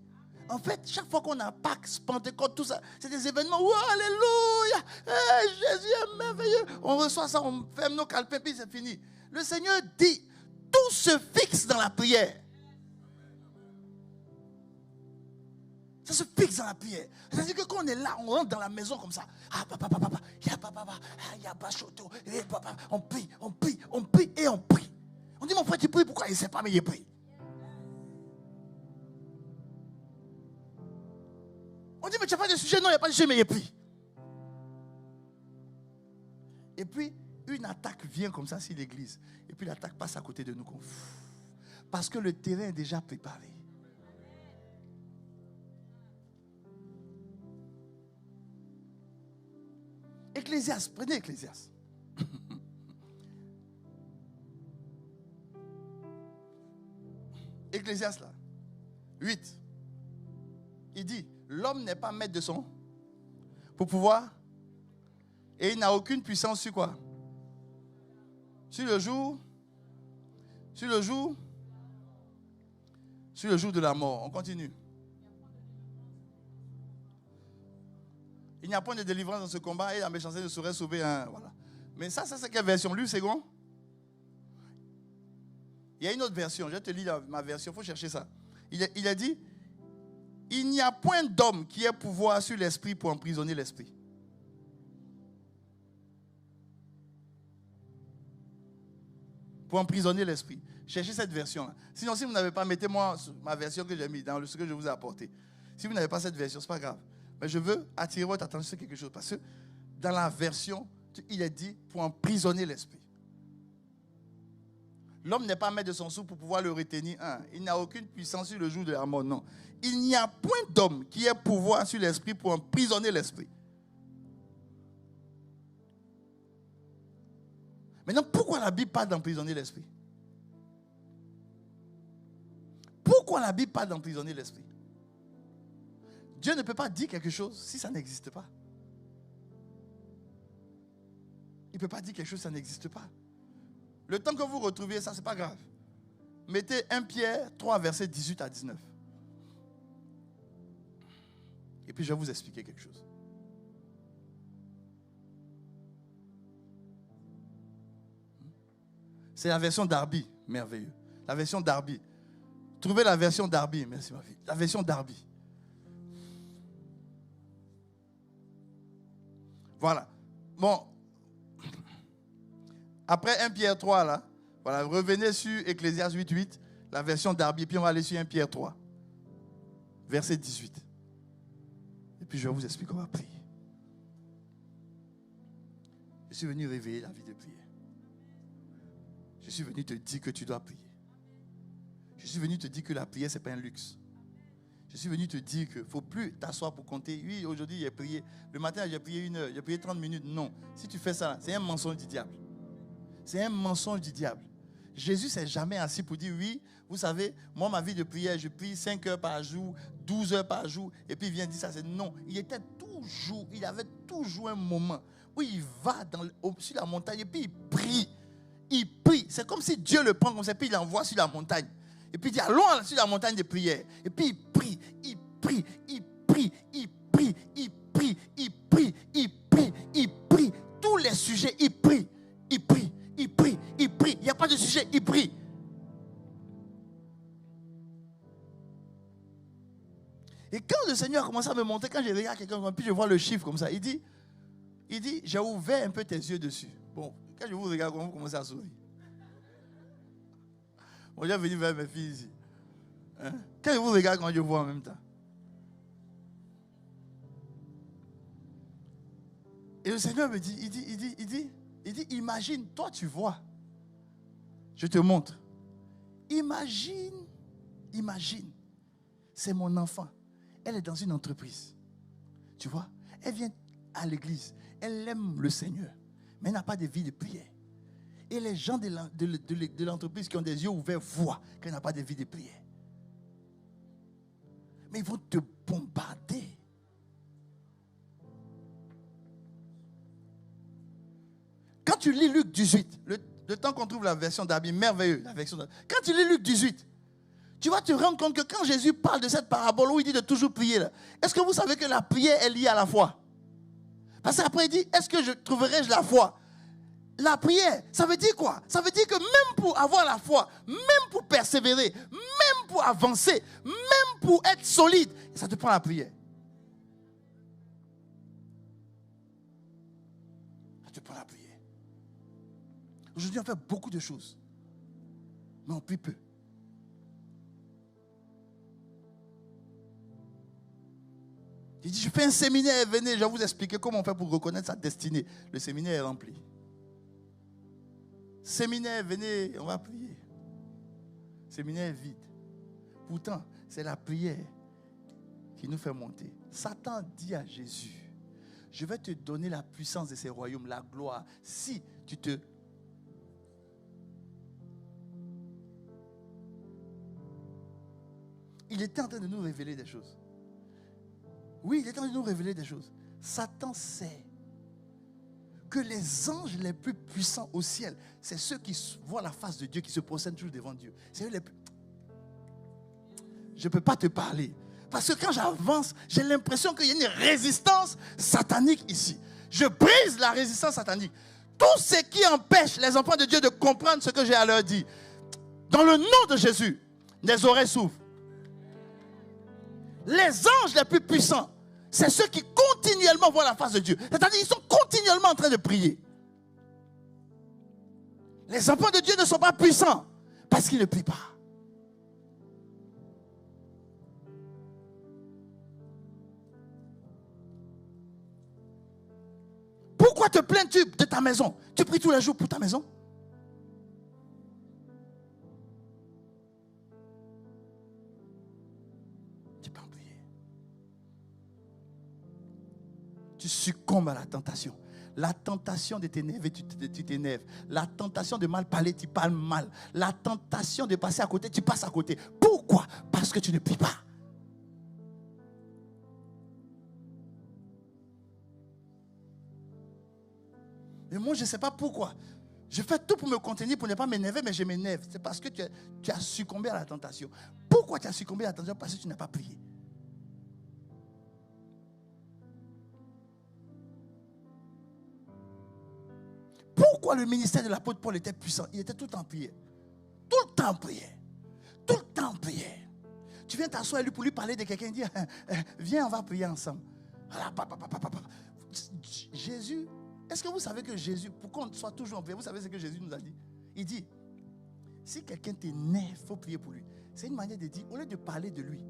En fait, chaque fois qu'on a Pâques, Pentecôte, tout ça, c'est des événements. Oh, alléluia, hey, Jésus est merveilleux. On reçoit ça, on ferme nos calepins, puis c'est fini. Le Seigneur dit, tout se fixe dans la prière. Ça se fixe dans la prière. C'est-à-dire que quand on est là, on rentre dans la maison comme ça. Ah, papa, papa, il y a Bachoto. On prie, on prie, on prie et on prie. On dit, mon frère, tu pries pourquoi? Il ne sait pas, mais il prie. On dit, mais tu n'as pas de sujet? Non, il n'y a pas de sujet, mais il prie. Et puis, une attaque vient comme ça sur l'église. Et puis, l'attaque passe à côté de nous. Parce que le terrain est déjà préparé. Ecclésiaste, prenez Ecclésiaste. Ecclésiaste là, 8. Il dit, l'homme n'est pas maître de son pour pouvoir, et il n'a aucune puissance sur quoi? Sur le jour de la mort. On continue. Il n'y a point de délivrance dans ce combat et la méchanceté ne saurait sauver un. Voilà. Mais ça c'est quelle version? Lui, c'est bon? Il y a une autre version. Je te lis ma version. Il faut chercher ça. Il a dit, il n'y a point d'homme qui ait pouvoir sur l'esprit pour emprisonner l'esprit. pour emprisonner l'esprit. Cherchez cette version-là. Sinon, si vous n'avez pas, mettez-moi ma version que j'ai mise dans ce que je vous ai apporté. Si vous n'avez pas cette version, ce n'est pas grave. Mais je veux attirer votre attention sur quelque chose. Parce que dans la version, il est dit pour emprisonner l'esprit. L'homme n'est pas maître de son sou pour pouvoir le retenir. Il n'a aucune puissance sur le jour de la mort. Non. Il n'y a point d'homme qui ait pouvoir sur l'esprit pour emprisonner l'esprit. Maintenant, pourquoi la Bible parle d'emprisonner l'esprit? Pourquoi la Bible parle d'emprisonner l'esprit? Dieu ne peut pas dire quelque chose si ça n'existe pas. Il ne peut pas dire quelque chose si ça n'existe pas. Le temps que vous retrouviez ça, ce n'est pas grave. Mettez 1 Pierre 3, versets 18 à 19. Et puis je vais vous expliquer quelque chose. C'est la version Darby, merveilleux. La version Darby. Trouvez la version Darby, merci ma fille. La version Darby. Voilà. Bon. Après 1 Pierre 3, là, voilà, revenez sur Ecclésiaste 8.8, la version Darby, puis on va aller sur 1 Pierre 3, verset 18. Et puis je vais vous expliquer comment prier. Je suis venu réveiller la vie de prière. Je suis venu te dire que tu dois prier. Je suis venu te dire que la prière, ce n'est pas un luxe. Je suis venu te dire qu'il ne faut plus t'asseoir pour compter. Oui, aujourd'hui, j'ai prié. Le matin, j'ai prié 1 heure. J'ai prié 30 minutes. Non. Si tu fais ça, c'est un mensonge du diable. C'est un mensonge du diable. Jésus ne s'est jamais assis pour dire, oui, vous savez, moi, ma vie de prière, je prie 5 heures par jour, 12 heures par jour. Et puis, il vient dire ça. Non. Il avait toujours un moment où il va sur la montagne et puis il prie. Il prie. C'est comme si Dieu le prend comme ça, puis il l'envoie sur la montagne. Et puis il dit, allons sur la montagne de prière. Et puis il prie, il prie, il prie, il prie, il prie, il prie, il prie, il prie. Tous les sujets, il prie, il prie, il prie, il prie. Il n'y a pas de sujet, il prie. Et quand le Seigneur a commencé à me montrer, quand je regarde quelqu'un, puis je vois le chiffre comme ça, il dit, j'ai ouvert un peu tes yeux dessus. Bon, quand je vous regarde, comment vous commencez à sourire? Moi, j'ai venu vers mes filles ici. Hein? Quand je vous regarde, quand je vois en même temps. Et le Seigneur me dit, il dit, imagine, toi tu vois. Je te montre. Imagine, c'est mon enfant. Elle est dans une entreprise. Tu vois, elle vient à l'église. Elle aime le Seigneur. Mais elle n'a pas de vie de prière. Et les gens de l'entreprise qui ont des yeux ouverts voient qu'elle n'a pas de vie de prière. Mais ils vont te bombarder. Quand tu lis Luc 18, le temps qu'on trouve la version d'Arby, merveilleux, la version d'Arby. Quand tu lis Luc 18, tu vas te rendre compte que quand Jésus parle de cette parabole où il dit de toujours prier, est-ce que vous savez que la prière est liée à la foi? Parce qu'après il dit, est-ce que je trouverai-je la foi? La prière, ça veut dire quoi? Ça veut dire que même pour avoir la foi, même pour persévérer, même pour avancer, même pour être solide, ça te prend la prière. Ça te prend la prière. Aujourd'hui, on fait beaucoup de choses, mais on prie peu. Il dit, je fais un séminaire, venez, je vais vous expliquer comment on fait pour reconnaître sa destinée. Le séminaire est rempli. Séminaire, venez, on va prier. Séminaire vide. Pourtant, c'est la prière qui nous fait monter. Satan dit à Jésus, je vais te donner la puissance de ces royaumes, la gloire, si tu te... Il était en train de nous révéler des choses. Oui, il est en train de nous révéler des choses. Satan sait que les anges les plus puissants au ciel, c'est ceux qui voient la face de Dieu, qui se prosternent toujours devant Dieu. C'est eux les plus... Je ne peux pas te parler. Parce que quand j'avance, j'ai l'impression qu'il y a une résistance satanique ici. Je brise la résistance satanique. Tout ce qui empêche les enfants de Dieu de comprendre ce que j'ai à leur dire. Dans le nom de Jésus, les oreilles s'ouvrent. Les anges les plus puissants, c'est ceux qui continuellement voient la face de Dieu. C'est-à-dire qu'ils sont continuellement en train de prier. Les enfants de Dieu ne sont pas puissants parce qu'ils ne prient pas. Pourquoi te plains-tu de ta maison? Tu pries tous les jours pour ta maison? Tu peux en prier. Tu succombes à la tentation. La tentation de t'énerver, tu t'énerves. La tentation de mal parler, tu parles mal. La tentation de passer à côté, tu passes à côté. Pourquoi? Parce que tu ne pries pas. Et moi, je ne sais pas pourquoi. Je fais tout pour me contenir, pour ne pas m'énerver, mais je m'énerve. C'est parce que tu as succombé à la tentation. Pourquoi tu as succombé à la tentation? Parce que tu n'as pas prié. Pourquoi le ministère de l'apôtre Paul était puissant? Il était tout le temps en prière. Tout le temps en prière. Tout le temps en prière. Tu viens t'asseoir lui pour lui parler de quelqu'un et dire viens, on va prier ensemble. Jésus, est-ce que vous savez que Jésus, pour qu'on soit toujours en prière, vous savez ce que Jésus nous a dit? Il dit, si quelqu'un t'énerve, il faut prier pour lui. C'est une manière de dire, au lieu de parler de lui,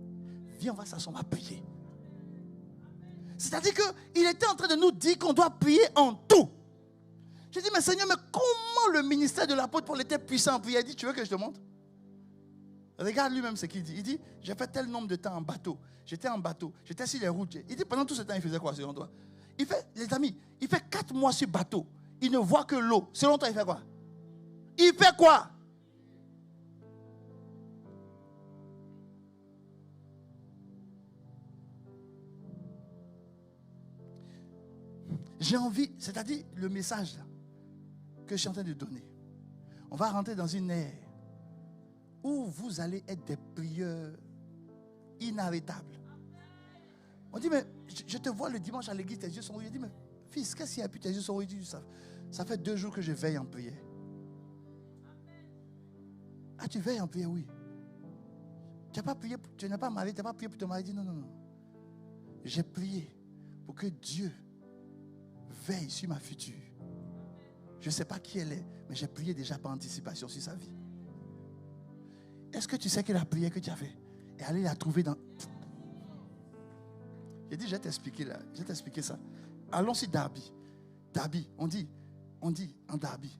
viens, on va s'asseoir, on va prier. C'est-à-dire qu'il était en train de nous dire qu'on doit prier en tout. J'ai dit, mais Seigneur, mais comment le ministère de l'apôtre Paul était puissant en prière? Il dit, tu veux que je te montre? Regarde lui-même ce qu'il dit. Il dit, j'ai fait tel nombre de temps en bateau. J'étais en bateau. J'étais sur les routes. Il dit, pendant tout ce temps, il faisait quoi selon toi? Il fait, les amis, il fait 4 mois sur bateau. Il ne voit que l'eau. Selon toi, il fait quoi? Il fait quoi? J'ai envie, c'est-à-dire le message là, que je suis en train de donner. On va rentrer dans une ère où vous allez être des prieurs inarrêtables. On dit, mais je te vois le dimanche à l'église, tes yeux sont rouillés. Je dis, mais fils, qu'est-ce qu'il y a? Puis tes yeux sont rouillés. Ça fait 2 jours que je veille en prière. Ah, tu veilles en prière, oui. Tu n'as pas prié, tu n'as pas marié, tu n'as pas prié pour ton mari. Il dit, non, non, non. J'ai prié pour que Dieu veille sur ma future. Je ne sais pas qui elle est, mais j'ai prié déjà par anticipation sur sa vie. Est-ce que tu sais que la prière que tu as fait est allée la trouver dans... J'ai dit, je vais t'expliquer là. Je vais t'expliquer ça. Allons sur Darby. Darby, on dit en Darby.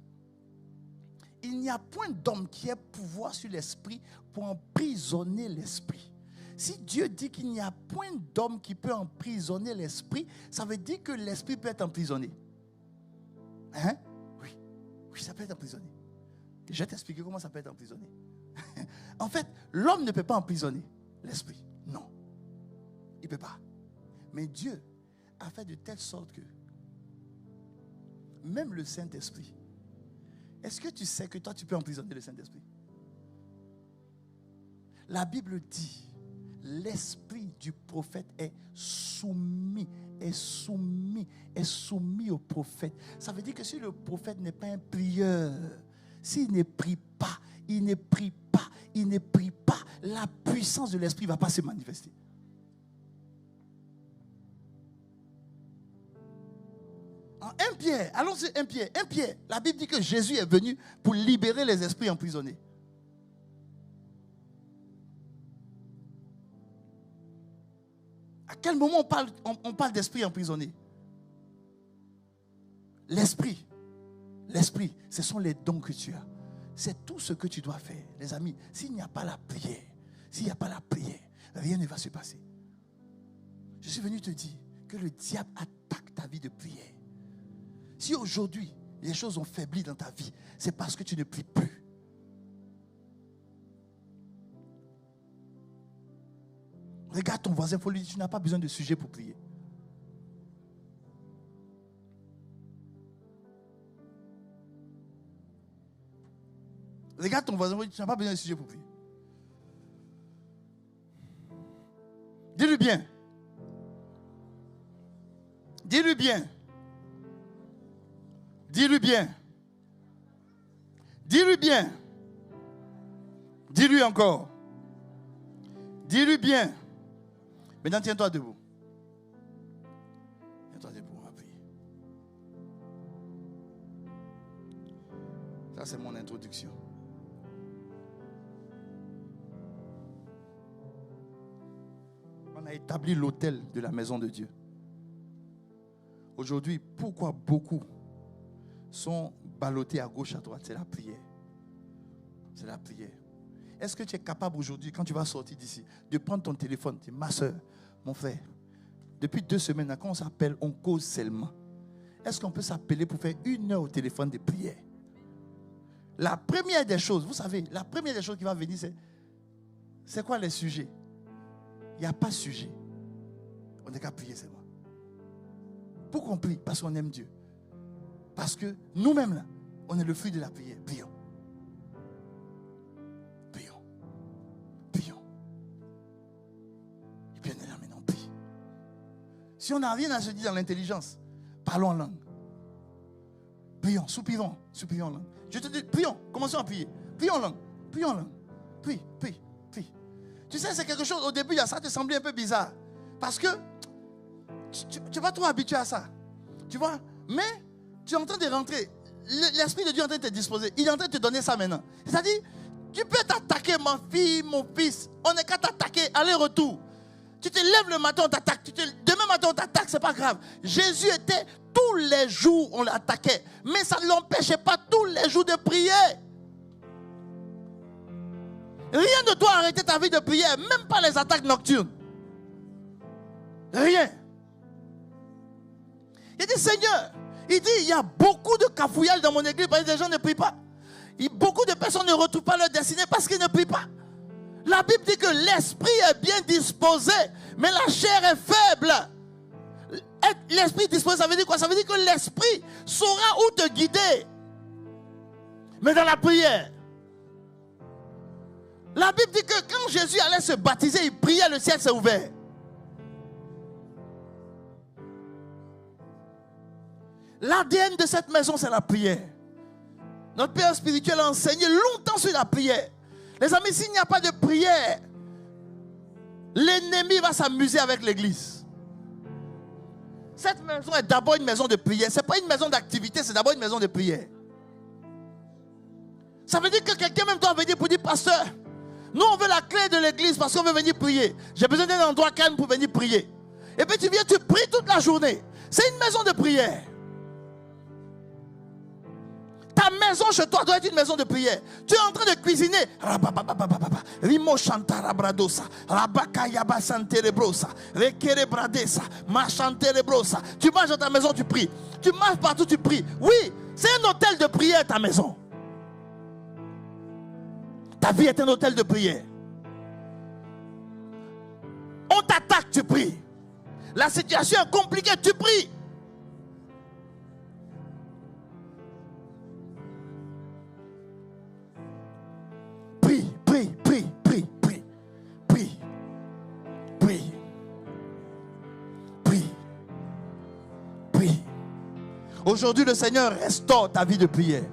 Il n'y a point d'homme qui ait pouvoir sur l'esprit pour emprisonner l'esprit. Si Dieu dit qu'il n'y a point d'homme qui peut emprisonner l'esprit, ça veut dire que l'esprit peut être emprisonné. Hein? Oui. Oui, ça peut être emprisonné. Je vais t'expliquer comment ça peut être emprisonné. En fait, l'homme ne peut pas emprisonner l'esprit. Non. Il ne peut pas. Mais Dieu a fait de telle sorte que même le Saint-Esprit, est-ce que tu sais que toi tu peux emprisonner le Saint-Esprit? La Bible dit, l'esprit du prophète est soumis au prophète. Ça veut dire que si le prophète n'est pas un prieur, s'il ne prie pas, la puissance de l'esprit ne va pas se manifester. En 1 Pierre, allons sur 1 Pierre. 1 Pierre, la Bible dit que Jésus est venu pour libérer les esprits emprisonnés. À quel moment on parle d'esprit emprisonné? L'esprit, ce sont les dons que tu as. C'est tout ce que tu dois faire. Les amis, s'il n'y a pas la prière, rien ne va se passer. Je suis venu te dire que le diable attaque ta vie de prière. Si aujourd'hui, les choses ont faibli dans ta vie, c'est parce que tu ne pries plus. Regarde ton voisin, il faut lui dire, tu n'as pas besoin de sujet pour prier. Regarde ton voisin, tu n'as pas besoin de sujet pour prier. Dis-lui bien. Dis-lui bien. Dis-lui bien. Dis-lui bien. Dis-lui encore. Dis-lui bien. Maintenant, tiens-toi debout. Tiens-toi debout, on va prier. Ça, c'est mon introduction. On a établi l'autel de la maison de Dieu. Aujourd'hui, pourquoi beaucoup sont ballottés à gauche, à droite? C'est la prière. C'est la prière. Est-ce que tu es capable aujourd'hui, quand tu vas sortir d'ici, de prendre ton téléphone, tu dis, ma soeur, mon frère, depuis 2 semaines, quand on s'appelle, on cause seulement. Est-ce qu'on peut s'appeler pour faire 1 heure au téléphone de prière? La première des choses, vous savez, la première des choses qui va venir, c'est quoi les sujets? Il n'y a pas de sujet. On n'est qu'à prier seulement. Pourquoi on prie? Parce qu'on aime Dieu. Parce que nous-mêmes, là, on est le fruit de la prière. Prions. Prions. Prions. Et puis on est là maintenant, on prie. Si on n'a rien à se dire dans l'intelligence, parlons en langue. Prions, soupirons, soupirons en langue. Je te dis, prions, commençons à prier. Prions en langue, prions en langue. Prie, prie, prie. Tu sais, c'est quelque chose, au début, ça te semblait un peu bizarre. Parce que tu n'es pas trop habitué à ça. Tu vois? Mais tu es en train de rentrer. L'Esprit de Dieu est en train de te disposer. Il est en train de te donner ça maintenant. C'est-à-dire, tu peux t'attaquer, ma fille, mon fils. On n'est qu'à t'attaquer, aller-retour. Tu te lèves le matin, on t'attaque. Demain matin, on t'attaque, c'est pas grave. Jésus était, tous les jours, on l'attaquait. Mais ça ne l'empêchait pas tous les jours de prier. Rien ne doit arrêter ta vie de prière, même pas les attaques nocturnes. Rien. Il dit, Seigneur, il dit, il y a beaucoup de cafouillages dans mon église parce que les gens ne prient pas. Beaucoup de personnes ne retrouvent pas leur destinée parce qu'ils ne prient pas. La Bible dit que l'esprit est bien disposé, mais la chair est faible. L'esprit disposé, ça veut dire quoi? Ça veut dire que l'esprit saura où te guider. Mais dans la prière, la Bible dit que quand Jésus allait se baptiser, il priait, le ciel s'est ouvert. L'ADN de cette maison, c'est la prière. Notre père spirituel a enseigné longtemps sur la prière. Les amis, s'il n'y a pas de prière, l'ennemi va s'amuser avec l'église. Cette maison est d'abord une maison de prière. Ce n'est pas une maison d'activité, c'est d'abord une maison de prière. Ça veut dire que quelqu'un même doit venir pour dire, pasteur, nous on veut la clé de l'église parce qu'on veut venir prier. J'ai besoin d'un endroit calme pour venir prier. Et puis tu viens, tu pries toute la journée. C'est une maison de prière. Ta maison chez toi doit être une maison de prière. Tu es en train de cuisiner. Rimo chantara bradosa, rabakayaba santerebrosa, rekerebradesa, machanterebrosa. Tu manges dans ta maison, tu pries. Tu marches partout, tu pries. Oui, c'est un hôtel de prière ta maison. Ta vie est un hôtel de prière. On t'attaque, tu pries. La situation est compliquée, tu pries. Prie, prie, prie, prie, prie, prie, prie, prie, prie. Aujourd'hui, le Seigneur restaure ta vie de prière.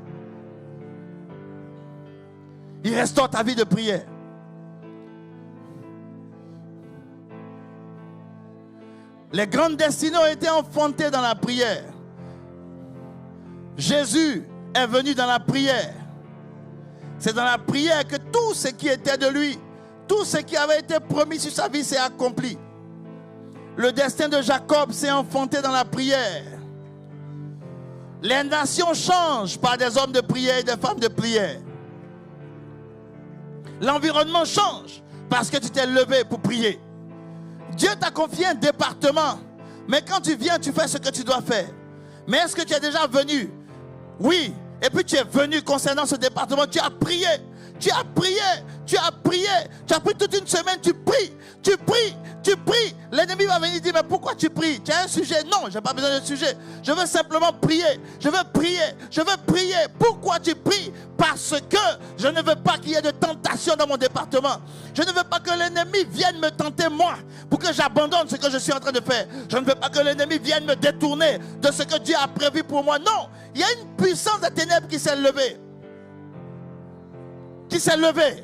Il restaure ta vie de prière. Les grandes destinées ont été enfantées dans la prière. Jésus est venu dans la prière. C'est dans la prière que tout ce qui était de lui, tout ce qui avait été promis sur sa vie s'est accompli. Le destin de Jacob s'est enfanté dans la prière. Les nations changent par des hommes de prière et des femmes de prière. L'environnement change parce que tu t'es levé pour prier. Dieu t'a confié un département, mais quand tu viens, tu fais ce que tu dois faire. Mais est-ce que tu es déjà venu? Oui. Et puis tu es venu concernant ce département, tu as prié, tu as prié, tu as prié, tu as pris toute une semaine, tu pries, tu pries, tu pries. L'ennemi va venir dire, mais pourquoi tu pries? Tu as un sujet? Non, je n'ai pas besoin de sujet. Je veux simplement prier, je veux prier, je veux prier. Pourquoi tu pries? Parce que je ne veux pas qu'il y ait de tentation dans mon département. Je ne veux pas que l'ennemi vienne me tenter moi pour que j'abandonne ce que je suis en train de faire. Je ne veux pas que l'ennemi vienne me détourner de ce que Dieu a prévu pour moi. Non, il y a une puissance des ténèbres qui s'est levée. Qui s'est levée.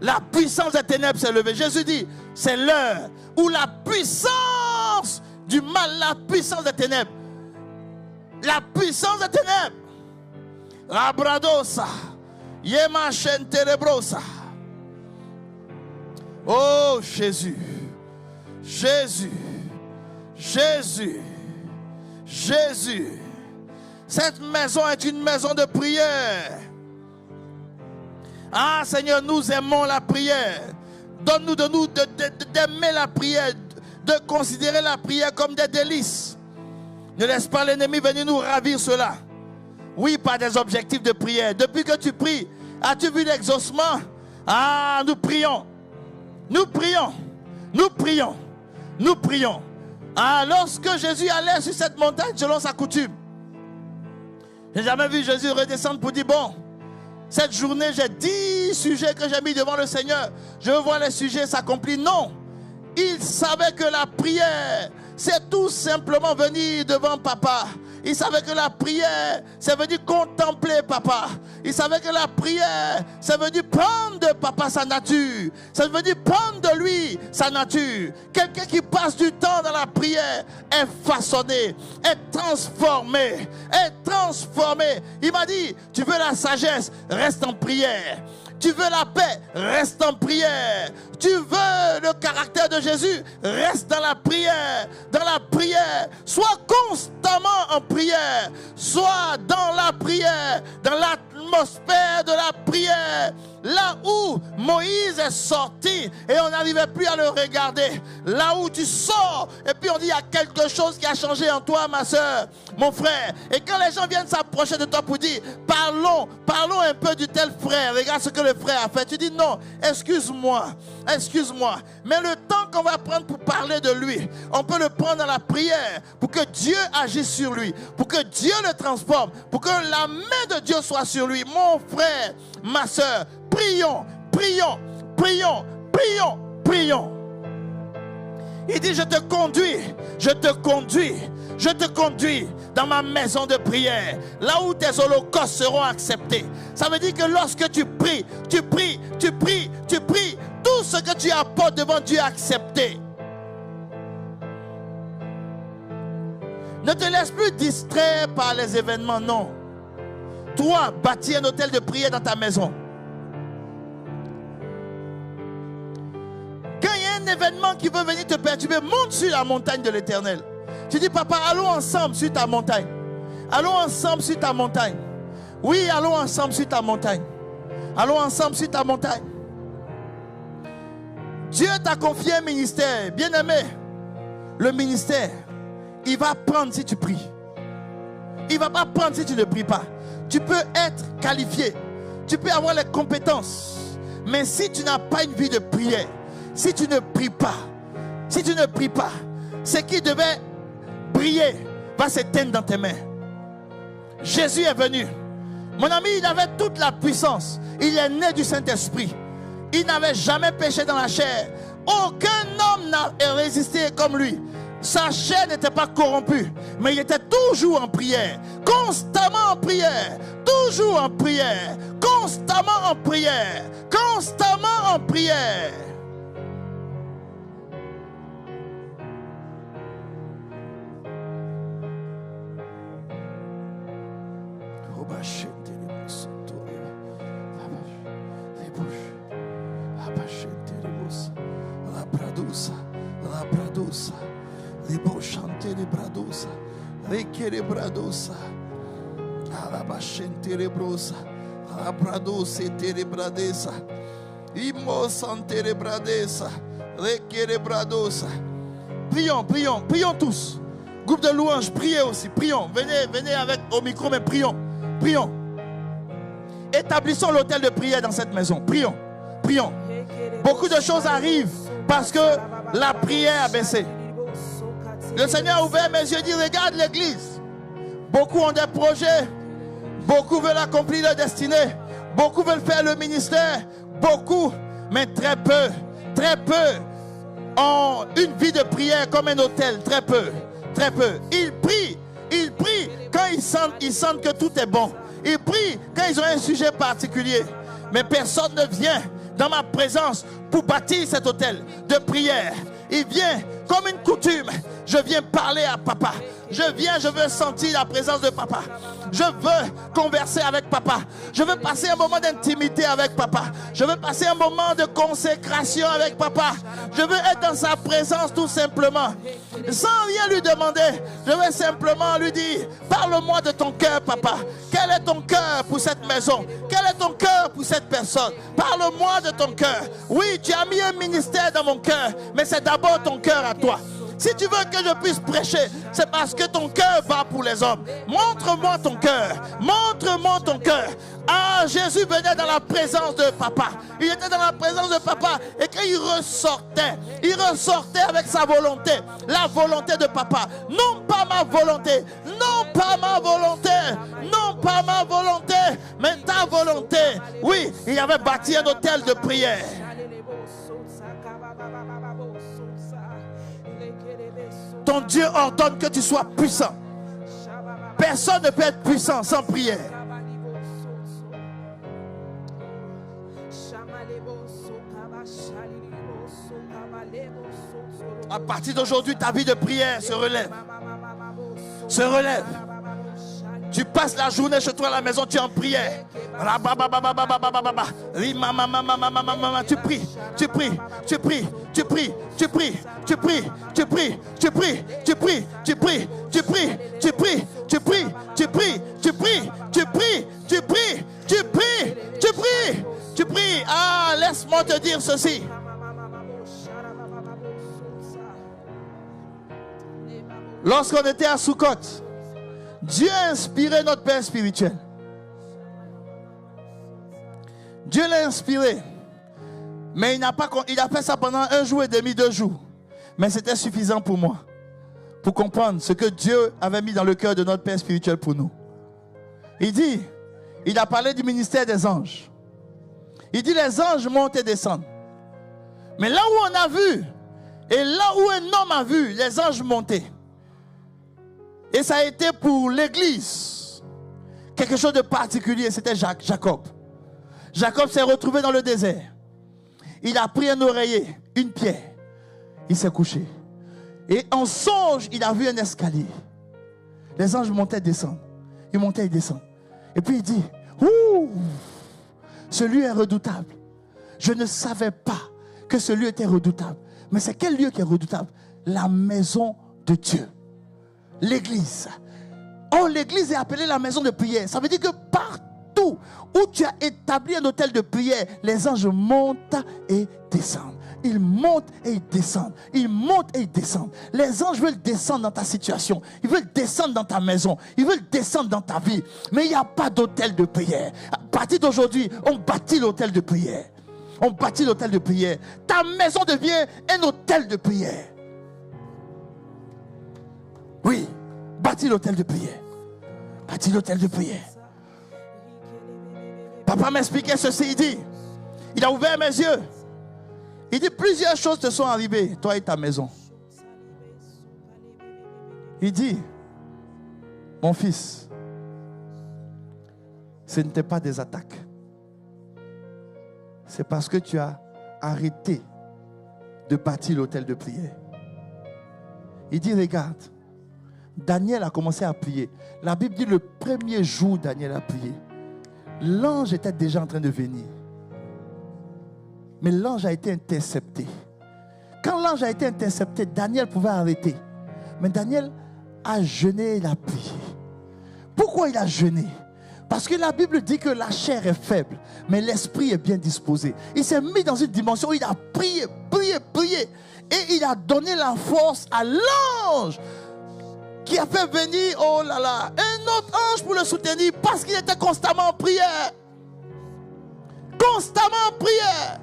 La puissance des ténèbres s'est levée. Jésus dit, c'est l'heure où la puissance du mal, la puissance des ténèbres, la puissance des ténèbres Labradosa. Yema shenterebrosa. Oh Jésus. Jésus. Jésus. Jésus. Cette maison est une maison de prière. Ah Seigneur, nous aimons la prière. Donne-nous d'aimer la prière, de considérer la prière comme des délices. Ne laisse pas l'ennemi venir nous ravir cela. Oui, par des objectifs de prière. Depuis que tu pries, as-tu vu l'exaucement? Ah, nous prions. Nous prions. Nous prions. Nous prions. Ah, lorsque Jésus allait sur cette montagne selon sa coutume, j'ai jamais vu Jésus redescendre pour dire, bon, cette journée, j'ai 10 sujets que j'ai mis devant le Seigneur. Je veux voir les sujets s'accomplir. Non. Il savait que la prière, c'est tout simplement venir devant Papa. Il savait que la prière, c'est venir contempler Papa. Il savait que la prière, c'est venir prendre de Papa sa nature. C'est venir prendre de lui sa nature. Quelqu'un qui passe du temps dans la prière est façonné, est transformé, est transformé. Il m'a dit, tu veux la sagesse, reste en prière. Tu veux la paix, reste en prière. Tu veux le caractère de Jésus, reste dans la prière. Dans la prière, sois constamment en prière. Sois dans la prière, dans l'atmosphère de la prière. Là où Moïse est sorti et on n'arrivait plus à le regarder. Là où tu sors et puis on dit il y a quelque chose qui a changé en toi, ma soeur, mon frère. Et quand les gens viennent s'approcher de toi pour dire parlons un peu du tel frère, regarde ce que le frère a fait. Tu dis non, excuse-moi. Mais le temps qu'on va prendre pour parler de lui, on peut le prendre dans la prière pour que Dieu agisse sur lui, pour que Dieu le transforme, pour que la main de Dieu soit sur lui. Mon frère, ma soeur, prions. Il dit, je te conduis dans ma maison de prière, là où tes holocaustes seront acceptés. Ça veut dire que lorsque tu pries, tout ce que tu apportes devant Dieu est accepté. Ne te laisse plus distraire par les événements, non. Toi, bâtis un hôtel de prière dans ta maison. Quand il y a un événement qui veut venir te perturber, monte sur la montagne de l'Éternel. Tu dis, papa, allons ensemble sur ta montagne. Allons ensemble sur ta montagne. Oui, allons ensemble sur ta montagne. Allons ensemble sur ta montagne. Dieu t'a confié un ministère. Bien-aimé, le ministère, il va prendre si tu pries. Il ne va pas prendre si tu ne pries pas. Tu peux être qualifié. Tu peux avoir les compétences. Mais si tu n'as pas une vie de prière, si tu ne pries pas, ce qui devait briller va s'éteindre dans tes mains. Jésus est venu. Mon ami, il avait toute la puissance. Il est né du Saint-Esprit. Il n'avait jamais péché dans la chair. Aucun homme n'a résisté comme lui. Sa chair n'était pas corrompue, mais il était toujours en prière, constamment en prière, toujours en prière, constamment en prière, constamment en prière. Prions tous. Groupe de louanges, priez aussi, prions. Venez avec au micro, mais prions. Établissons l'hôtel de prière dans cette maison. Prions. Beaucoup de choses arrivent parce que la prière a baissé. Le Seigneur a ouvert mes yeux et dit, regarde l'église. Beaucoup ont des projets. Beaucoup veulent accomplir leur destinée. Beaucoup veulent faire le ministère. Beaucoup, mais très peu ont une vie de prière comme un hôtel. Très peu. Ils prient quand ils sentent que tout est bon. Ils prient quand ils ont un sujet particulier. Mais personne ne vient dans ma présence pour bâtir cet hôtel de prière. Il vient comme une coutume. Je viens parler à papa. Je viens, je veux sentir la présence de papa. Je veux converser avec papa. Je veux passer un moment d'intimité avec papa. Je veux passer un moment de consécration avec papa. Je veux être dans sa présence tout simplement. Sans rien lui demander. Je veux simplement lui dire, parle-moi de ton cœur, papa. Quel est ton cœur pour cette maison? Quel est ton cœur pour cette personne? Parle-moi de ton cœur. Oui, tu as mis un ministère dans mon cœur, mais c'est d'abord ton cœur à toi. Si tu veux que je puisse prêcher, c'est parce que ton cœur va pour les hommes. Montre-moi ton cœur. Montre-moi ton cœur. Ah, Jésus venait dans la présence de papa. Il était dans la présence de papa. Et quand il ressortait avec sa volonté. La volonté de papa. Non pas ma volonté. Non pas ma volonté. Non pas ma volonté. Mais ta volonté. Oui, il avait bâti un hôtel de prière. Ton Dieu ordonne que tu sois puissant. Personne ne peut être puissant sans prière. À partir d'aujourd'hui, ta vie de prière se relève. Se relève. Tu passes la journée chez toi à la maison, tu es en prière. Tu pries, tu pries, tu pries, tu pries, tu pries, tu pries, tu pries, tu pries, tu pries, tu pries, tu pries, tu pries, tu pries, tu pries, tu pries, tu pries, tu pries, tu pries, tu pries, tu pries. Ah, laisse-moi te dire ceci. Lorsqu'on était à Soukot, Dieu a inspiré notre Père spirituel. Dieu l'a inspiré. Mais il a fait ça pendant 1 jour et demi, 2 jours. Mais c'était suffisant pour moi. Pour comprendre ce que Dieu avait mis dans le cœur de notre Père spirituel pour nous. Il a parlé du ministère des anges. Il dit les anges montent et descendent. Mais là où on a vu, et là où un homme a vu les anges monter, et ça a été pour l'église quelque chose de particulier, c'était Jacob. Jacob s'est retrouvé dans le désert. Il a pris un oreiller, une pierre. Il s'est couché. Et en songe, il a vu un escalier. Les anges montaient et descendent. Ils montaient et descendent. Et puis il dit, ouh, ce lieu est redoutable. Je ne savais pas que ce lieu était redoutable. Mais c'est quel lieu qui est redoutable? La maison de Dieu. L'église. Oh, l'église est appelée la maison de prière. Ça veut dire que partout où tu as établi un hôtel de prière, les anges montent et descendent. Ils montent et ils descendent. Ils montent et ils descendent. Les anges veulent descendre dans ta situation. Ils veulent descendre dans ta maison. Ils veulent descendre dans ta vie. Mais il n'y a pas d'hôtel de prière. À partir d'aujourd'hui, on bâtit l'hôtel de prière. On bâtit l'hôtel de prière. Ta maison devient un hôtel de prière. Oui, bâtis l'hôtel de prière. Bâtis l'hôtel de prière. Papa m'expliquait ceci, il a ouvert mes yeux. Il dit, plusieurs choses te sont arrivées, toi et ta maison. Il dit, mon fils, ce n'était pas des attaques. C'est parce que tu as arrêté de bâtir l'hôtel de prière. Il dit, regarde, Daniel a commencé à prier. La Bible dit le premier jour Daniel a prié. L'ange était déjà en train de venir. Mais l'ange a été intercepté. Quand l'ange a été intercepté, Daniel pouvait arrêter. Mais Daniel a jeûné, il a prié. Pourquoi il a jeûné? Parce que la Bible dit que la chair est faible, mais l'esprit est bien disposé. Il s'est mis dans une dimension où il a prié, prié, prié. Et il a donné la force à l'ange qui a fait venir, oh là là, un autre ange pour le soutenir parce qu'il était constamment en prière. Constamment en prière.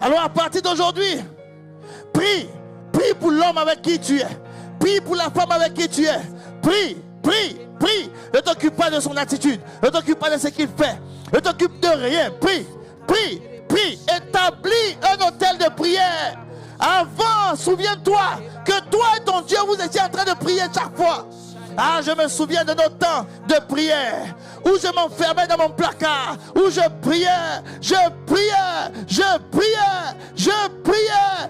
Alors à partir d'aujourd'hui, prie. Prie pour l'homme avec qui tu es. Prie pour la femme avec qui tu es. Prie, prie, prie. Ne t'occupe pas de son attitude. Ne t'occupe pas de ce qu'il fait. Ne t'occupe de rien. Prie, prie, prie. Établis un hôtel de prière. Avant, souviens-toi que toi et ton Dieu, vous étiez en train de prier chaque fois. Ah, je me souviens de nos temps de prière où je m'enfermais dans mon placard, où je priais, je priais, je priais, je priais,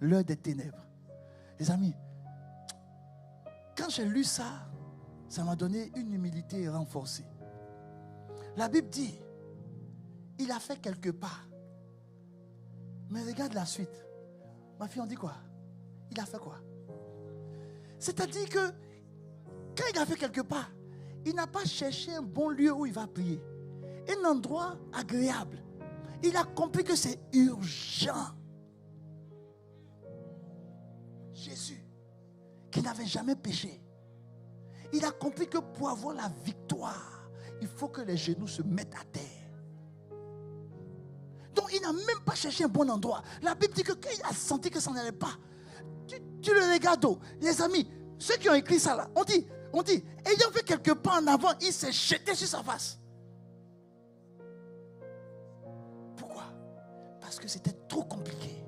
l'heure des ténèbres. Les amis, quand j'ai lu ça, ça m'a donné une humilité renforcée. La Bible dit, il a fait quelques pas. Mais regarde la suite. Ma fille, on dit quoi? Il a fait quoi? C'est-à-dire que quand il a fait quelques pas, il n'a pas cherché un bon lieu où il va prier. Un endroit agréable. Il a compris que c'est urgent. Jésus, qui n'avait jamais péché, il a compris que pour avoir la victoire, il faut que les genoux se mettent à terre. Donc il n'a même pas cherché un bon endroit. La Bible dit que quand il a senti que ça n'allait pas, tu le regardes. Les amis, ceux qui ont écrit ça là, on dit, ayant fait quelques pas en avant, il s'est jeté sur sa face. Pourquoi? Parce que c'était trop compliqué.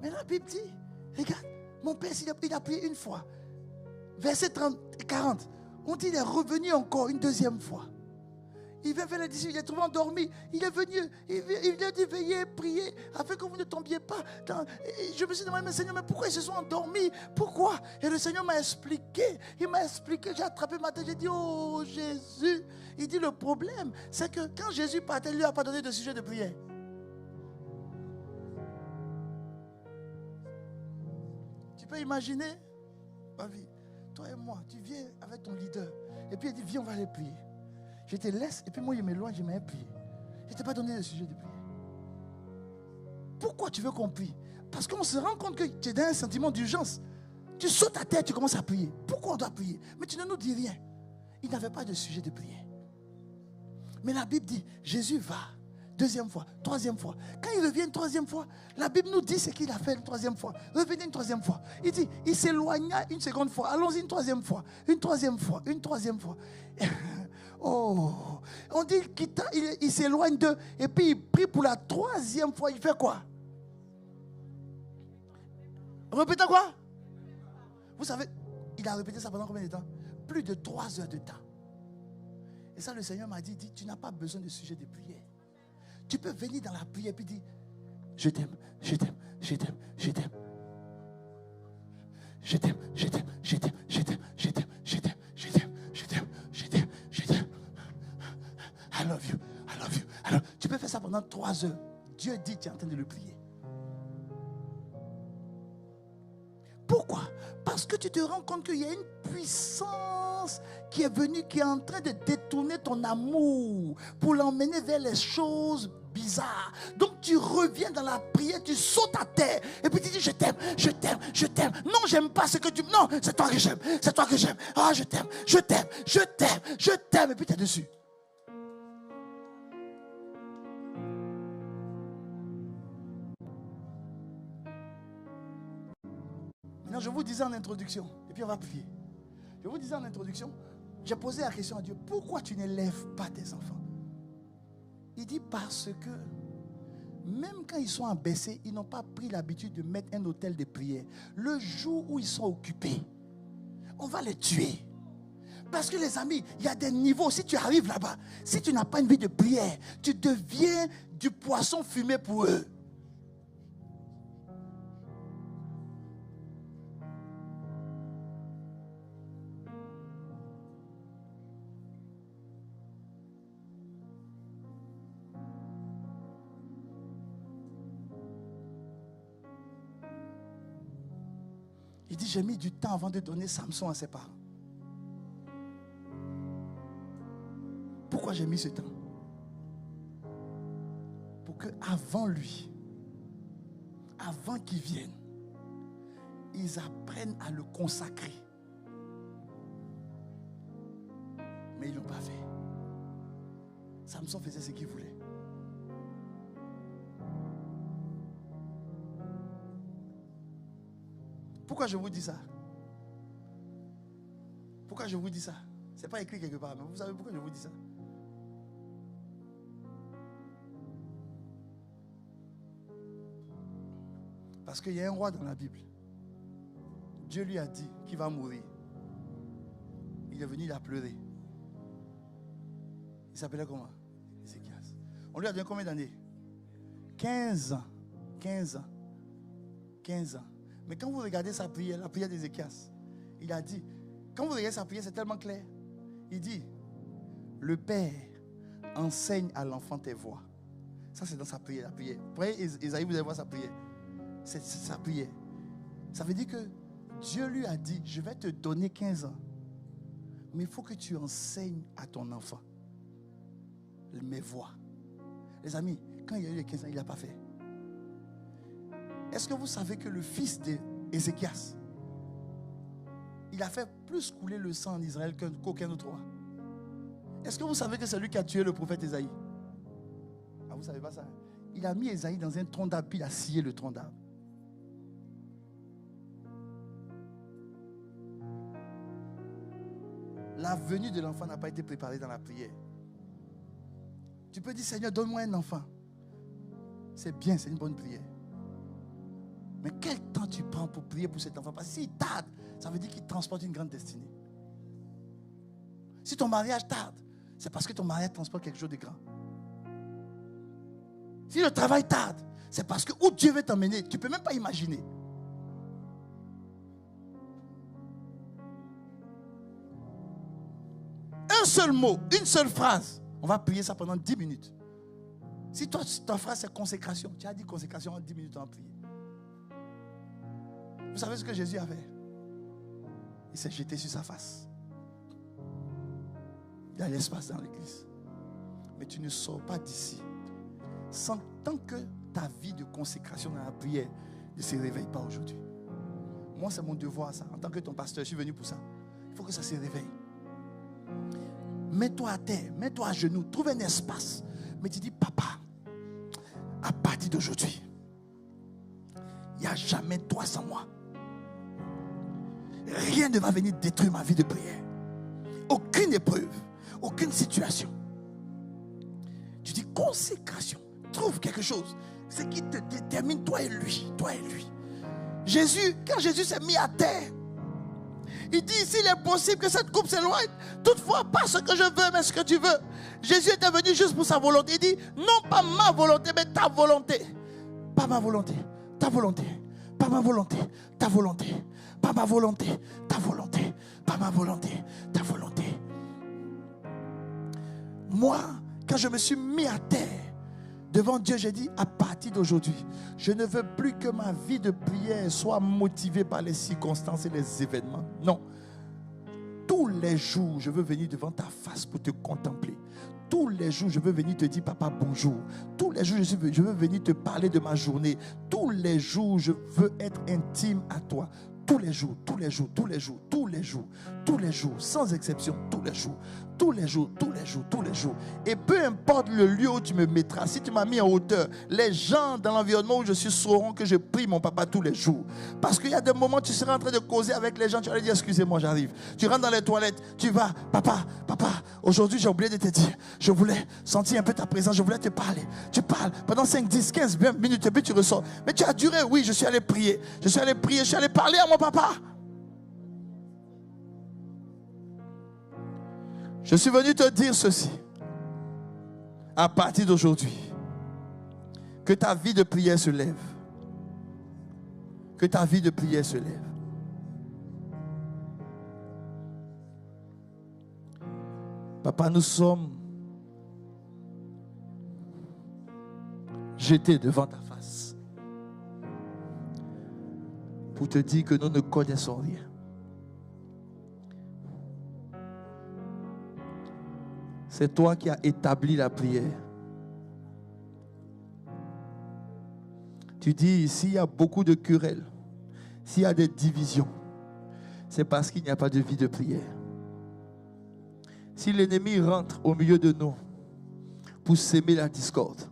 Mais la Bible dit, regarde, mon père, il a prié une fois. Verset 30 et 40. On dit, il est revenu encore une deuxième fois. Il vient faire les disciples, il est trouvé endormi. Il est venu, il a dit, veillez, priez, afin que vous ne tombiez pas. Je me suis demandé, mais Seigneur, mais pourquoi ils se sont endormis? Pourquoi? Et le Seigneur m'a expliqué. Il m'a expliqué, j'ai attrapé ma tête, j'ai dit, oh Jésus. Il dit, le problème, c'est que quand Jésus partait, il ne lui a pas donné de sujet de prière. Tu peux imaginer, ma vie, toi et moi, tu viens avec ton leader. Et puis il dit, viens, on va aller prier. Je te laisse, et puis moi, je m'éloigne, je m'ai prié. Je ne t'ai pas donné de sujet de prière. Pourquoi tu veux qu'on prie? Parce qu'on se rend compte que tu es dans un sentiment d'urgence. Tu sautes à terre, tu commences à prier. Pourquoi on doit prier? Mais tu ne nous dis rien. Il n'avait pas de sujet de prière. Mais la Bible dit, Jésus va. Deuxième fois, troisième fois. Quand il revient une troisième fois, la Bible nous dit ce qu'il a fait une troisième fois. Revenez une troisième fois. Il dit, il s'éloigna une seconde fois. Allons-y une troisième fois. Une troisième fois. Une troisième fois. Oh, on dit qu'il s'éloigne d'eux. Et puis il prie pour la troisième fois. Il fait quoi? Répétez quoi? Vous savez, il a répété ça pendant combien de temps? Plus de 3 heures de temps. Et ça, le Seigneur m'a dit, tu n'as pas besoin de sujet de prière. Tu peux venir dans la prière et puis dire, je t'aime, je t'aime, je t'aime, je t'aime. Je t'aime, je t'aime, je t'aime, je t'aime, je t'aime, je t'aime, je t'aime, je t'aime, je t'aime, je t'aime. I love you, I love you, I love you. Tu peux faire ça pendant 3 heures. Dieu dit, tu es en train de le prier. Pourquoi? Parce que tu te rends compte qu'il y a une puissance qui est venue, qui est en train de détourner ton amour pour l'emmener vers les choses bizarres. Donc tu reviens dans la prière, tu sautes à terre et puis tu dis, je t'aime, je t'aime, je t'aime. Non, j'aime pas ce que tu... Non, c'est toi que j'aime, c'est toi que j'aime. Ah, je t'aime, je t'aime, je t'aime, je t'aime. Et puis tu es dessus. Maintenant, je vous disais en introduction, et puis on va prier. Je vous disais en introduction, j'ai posé la question à Dieu, pourquoi tu n'élèves pas tes enfants? Il dit parce que même quand ils sont abaissés, ils n'ont pas pris l'habitude de mettre un hôtel de prière. Le jour où ils sont occupés, on va les tuer. Parce que les amis, il y a des niveaux. Si tu arrives là-bas, si tu n'as pas une vie de prière, tu deviens du poisson fumé pour eux. Il dit, j'ai mis du temps avant de donner Samson à ses parents. Pourquoi j'ai mis ce temps? Pour qu'avant lui, avant qu'il vienne, ils apprennent à le consacrer. Mais ils ne l'ont pas fait. Samson faisait ce qu'il voulait. Pourquoi je vous dis ça? Pourquoi je vous dis ça? Ce n'est pas écrit quelque part, mais vous savez pourquoi je vous dis ça? Parce qu'il y a un roi dans la Bible. Dieu lui a dit qu'il va mourir. Il est venu, il a pleuré. Il s'appelait comment? Ézéchias. On lui a donné combien d'années? 15 ans. 15 ans 15 ans. Mais quand vous regardez sa prière, la prière d'Ézéchias, il a dit, quand vous regardez sa prière, c'est tellement clair. Il dit, le Père enseigne à l'enfant tes voies. Ça, c'est dans sa prière, la prière. Vous voyez, Isaïe, vous allez voir sa prière. C'est sa prière. Ça veut dire que Dieu lui a dit, je vais te donner 15 ans. Mais il faut que tu enseignes à ton enfant mes voies. Les amis, quand il a eu les 15 ans, il n'a pas fait. Est-ce que vous savez que le fils d'Ézéchias, il a fait plus couler le sang en Israël qu'aucun autre roi? Est-ce que vous savez que c'est lui qui a tué le prophète Ésaïe? Ah, vous ne savez pas ça? Il a mis Ésaïe dans un tronc d'arbre, puis il a scié le tronc d'arbre. La venue de l'enfant n'a pas été préparée dans la prière. Tu peux dire, Seigneur, donne-moi un enfant. C'est bien, c'est une bonne prière. Mais quel temps tu prends pour prier pour cet enfant? Parce que s'il tarde, ça veut dire qu'il transporte une grande destinée. Si ton mariage tarde, c'est parce que ton mariage transporte quelque chose de grand. Si le travail tarde, c'est parce que où Dieu veut t'emmener, tu ne peux même pas imaginer. Un seul mot, une seule phrase, on va prier ça pendant 10 minutes. Si toi, ta phrase c'est consécration, tu as dit consécration en 10 minutes, on va prier. Vous savez ce que Jésus a fait? Il s'est jeté sur sa face. Il y a l'espace dans l'église. Mais tu ne sors pas d'ici tant que ta vie de consécration dans la prière ne se réveille pas aujourd'hui. Moi, c'est mon devoir, ça. En tant que ton pasteur, je suis venu pour ça. Il faut que ça se réveille. Mets-toi à terre, mets-toi à genoux, trouve un espace. Mais tu dis, papa, à partir d'aujourd'hui, il n'y a jamais toi sans moi. Rien ne va venir détruire ma vie de prière. Aucune épreuve, aucune situation. Tu dis consécration. Trouve quelque chose. C'est qui te détermine, toi et lui. Toi et lui. Jésus, quand Jésus s'est mis à terre, il dit, s'il est possible que cette coupe s'éloigne, toutefois, pas ce que je veux, mais ce que tu veux. Jésus était venu juste pour sa volonté. Il dit, non pas ma volonté, mais ta volonté. Pas ma volonté, ta volonté. Pas ma volonté, ta volonté. Pas ma volonté, ta volonté. Pas ma volonté, ta volonté. Moi, quand je me suis mis à terre, devant Dieu, j'ai dit, à partir d'aujourd'hui, je ne veux plus que ma vie de prière soit motivée par les circonstances et les événements. Non. Tous les jours, je veux venir devant ta face pour te contempler. Tous les jours, je veux venir te dire, papa, bonjour. Tous les jours, je veux venir te parler de ma journée. Tous les jours, je veux être intime à toi. Tous les jours, tous les jours, tous les jours, tous les jours, tous les jours, sans exception, tous les jours, tous les jours, tous les jours, tous les jours. Et peu importe le lieu où tu me mettras, si tu m'as mis en hauteur, les gens dans l'environnement où je suis sauront que je prie mon papa tous les jours. Parce qu'il y a des moments où tu seras en train de causer avec les gens, tu vas leur dire, excusez-moi, j'arrive. Tu rentres dans les toilettes, tu vas, papa, aujourd'hui j'ai oublié de te dire, je voulais sentir un peu ta présence, je voulais te parler. Tu parles pendant 5, 10, 15, 20 minutes et puis tu ressors. Mais tu as duré, oui, je suis allé prier, je suis allé parler à mon papa. Je suis venu te dire ceci. À partir d'aujourd'hui, que ta vie de prière se lève. Que ta vie de prière se lève. Papa, nous sommes jetés devant ta face pour te dire que nous ne connaissons rien. C'est toi qui as établi la prière. Tu dis, s'il y a beaucoup de querelles, s'il y a des divisions, c'est parce qu'il n'y a pas de vie de prière. Si l'ennemi rentre au milieu de nous pour s'aimer la discorde,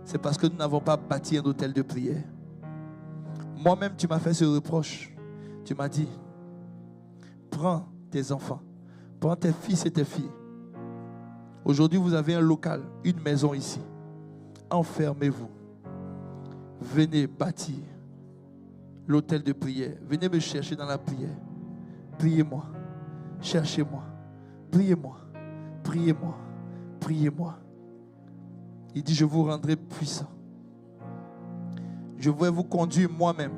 c'est parce que nous n'avons pas bâti un hôtel de prière. Moi-même, tu m'as fait ce reproche. Tu m'as dit, prends tes enfants, prends tes fils et tes filles. Aujourd'hui, vous avez un local, une maison ici. Enfermez-vous. Venez bâtir l'hôtel de prière. Venez me chercher dans la prière. Priez-moi. Cherchez-moi. Priez-moi. Priez-moi. Priez-moi. Il dit, je vous rendrai puissant. je vais vous conduire moi-même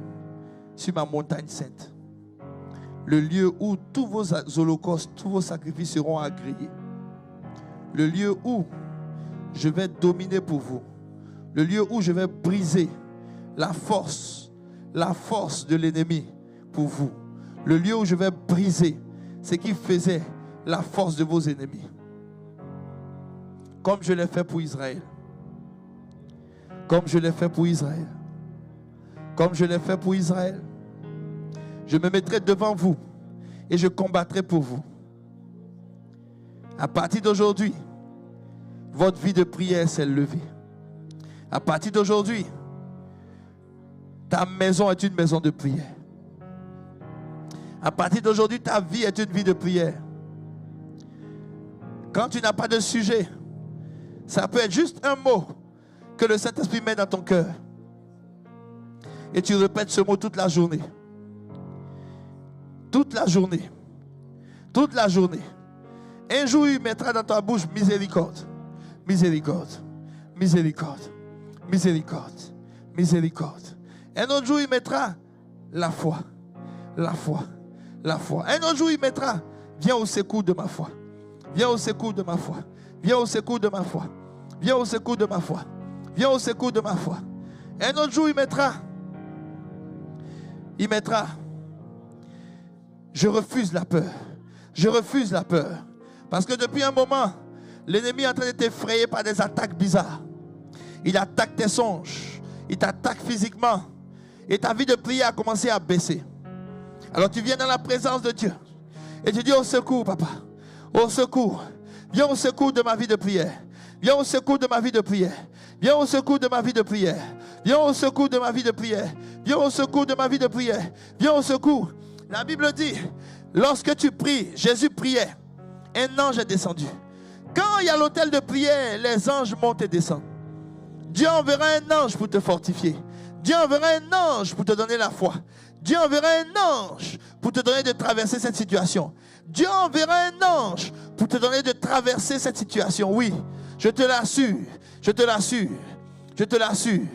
sur ma montagne sainte. Le lieu où tous vos holocaustes, tous vos sacrifices seront agréés. Le lieu où je vais dominer pour vous. Le lieu où je vais briser la force de l'ennemi pour vous. Le lieu où je vais briser ce qui faisait la force de vos ennemis. Comme je l'ai fait pour Israël. Comme je l'ai fait pour Israël. Comme je l'ai fait pour Israël. Je me mettrai devant vous et je combattrai pour vous. À partir d'aujourd'hui, votre vie de prière s'est levée. À partir d'aujourd'hui, ta maison est une maison de prière. À partir d'aujourd'hui, ta vie est une vie de prière. Quand tu n'as pas de sujet, ça peut être juste un mot que le Saint-Esprit met dans ton cœur. Et tu répètes ce mot toute la journée. Toute la journée. Toute la journée. Un jour, il mettra dans ta bouche miséricorde. Miséricorde. Miséricorde. Miséricorde. Miséricorde. Un autre jour, il mettra la foi. La foi. La foi. Un autre jour, il mettra viens au secours de ma foi. Viens au secours de ma foi. Viens au secours de ma foi. Viens au secours de ma foi. Viens au secours de ma foi. Un autre jour, il mettra je refuse la peur. Je refuse la peur. Parce que depuis un moment, l'ennemi est en train de t'effrayer par des attaques bizarres. Il attaque tes songes. Il t'attaque physiquement. Et ta vie de prière a commencé à baisser. Alors tu viens dans la présence de Dieu. Et tu dis au secours, papa. Au secours. Viens au secours de ma vie de prière. Viens au secours de ma vie de prière. Viens au secours de ma vie de prière. Viens au secours de ma vie de prière. Viens au secours de ma vie de prière. Viens au secours. La Bible dit, lorsque tu pries, Jésus priait, un ange est descendu. Quand il y a l'autel de prière, les anges montent et descendent. Dieu enverra un ange pour te fortifier. Dieu enverra un ange pour te donner la foi. Dieu enverra un ange pour te donner de traverser cette situation. Dieu enverra un ange pour te donner de traverser cette situation. Oui, je te l'assure. Je te l'assure. Je te l'assure.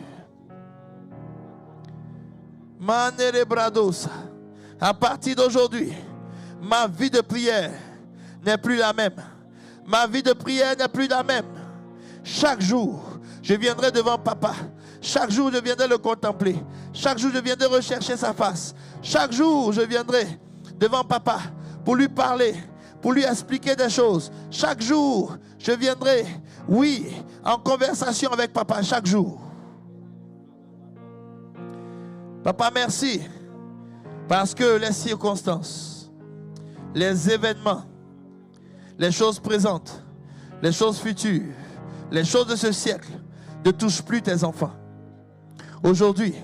Manere bradosa. À partir d'aujourd'hui, ma vie de prière n'est plus la même. Ma vie de prière n'est plus la même. Chaque jour, je viendrai devant papa. Chaque jour, je viendrai le contempler. Chaque jour, je viendrai rechercher sa face. Chaque jour, je viendrai devant papa pour lui parler, pour lui expliquer des choses. Chaque jour, je viendrai, oui, en conversation avec papa, chaque jour. Papa, merci. Parce que les circonstances, les événements, les choses présentes, les choses futures, les choses de ce siècle ne touchent plus tes enfants. Aujourd'hui,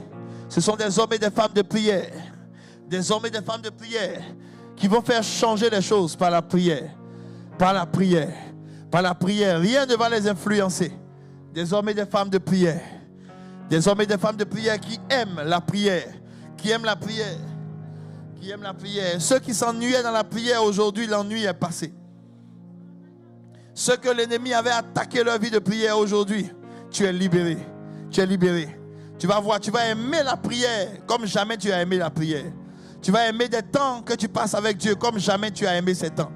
ce sont des hommes et des femmes de prière. Des hommes et des femmes de prière qui vont faire changer les choses par la prière. Par la prière. Par la prière. Rien ne va les influencer. Des hommes et des femmes de prière. Des hommes et des femmes de prière qui aiment la prière. Qui aiment la prière. Qui aiment la prière. Ceux qui s'ennuyaient dans la prière, aujourd'hui, l'ennui est passé. Ceux que l'ennemi avait attaqué leur vie de prière, aujourd'hui, tu es libéré. Tu es libéré. Tu vas voir, tu vas aimer la prière comme jamais tu as aimé la prière. Tu vas aimer des temps que tu passes avec Dieu comme jamais tu as aimé ces temps.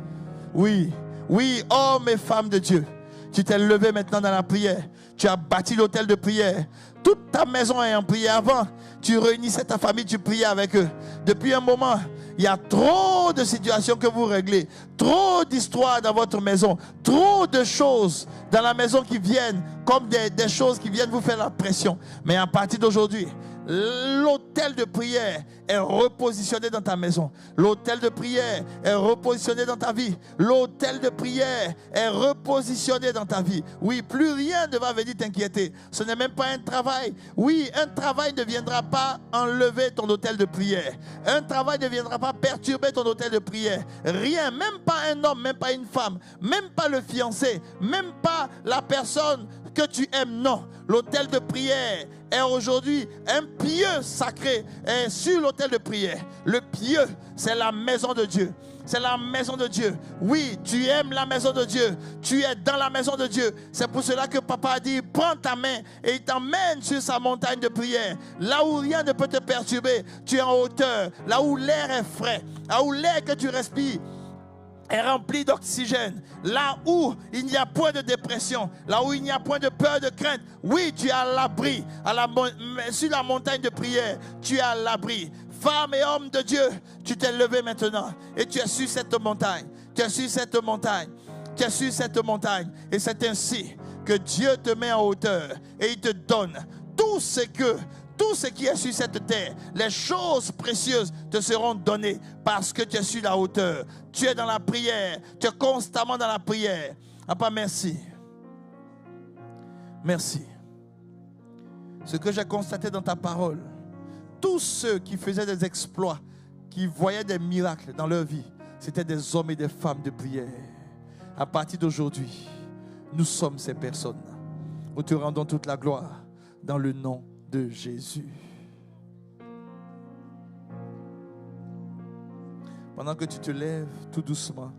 Oui, oui, hommes et femmes de Dieu. Tu t'es levé maintenant dans la prière. Tu as bâti l'autel de prière. Toute ta maison est en prière. Avant, tu réunissais ta famille, tu priais avec eux. Depuis un moment, il y a trop de situations que vous réglez. Trop d'histoires dans votre maison. Trop de choses dans la maison qui viennent comme des choses qui viennent vous faire la pression. Mais à partir d'aujourd'hui, l'autel de prière est repositionné dans ta maison. L'autel de prière est repositionné dans ta vie. L'autel de prière est repositionné dans ta vie. Oui, plus rien ne va venir t'inquiéter. Ce n'est même pas un travail. Oui, un travail ne viendra pas enlever ton autel de prière. Un travail ne viendra pas perturber ton autel de prière. Rien, même pas un homme, même pas une femme, même pas le fiancé, même pas la personne que tu aimes. Non, l'autel de prière est aujourd'hui un pieu sacré est sur l'autel de prière. Le pieu, c'est la maison de Dieu. C'est la maison de Dieu. Oui, tu aimes la maison de Dieu. Tu es dans la maison de Dieu. C'est pour cela que papa a dit, prends ta main et il t'emmène sur sa montagne de prière. Là où rien ne peut te perturber, tu es en hauteur. Là où l'air est frais, là où l'air que tu respires est rempli d'oxygène, là où il n'y a point de dépression, là où il n'y a point de peur, de crainte. Oui, tu es à l'abri, sur la montagne de prière, tu es à l'abri. Femme et homme de Dieu, tu t'es levé maintenant et tu es sur cette montagne. Tu es sur cette montagne. Tu es sur cette montagne. Et c'est ainsi que Dieu te met en hauteur et il te donne tout ce qui est sur cette terre. Les choses précieuses te seront données parce que tu es sur la hauteur. Tu es dans la prière. Tu es constamment dans la prière. Papa, merci. Merci. Ce que j'ai constaté dans ta parole, tous ceux qui faisaient des exploits, qui voyaient des miracles dans leur vie, c'était des hommes et des femmes de prière. À partir d'aujourd'hui, nous sommes ces personnes. Nous te rendons toute la gloire dans le nom de Jésus. Pendant que tu te lèves tout doucement,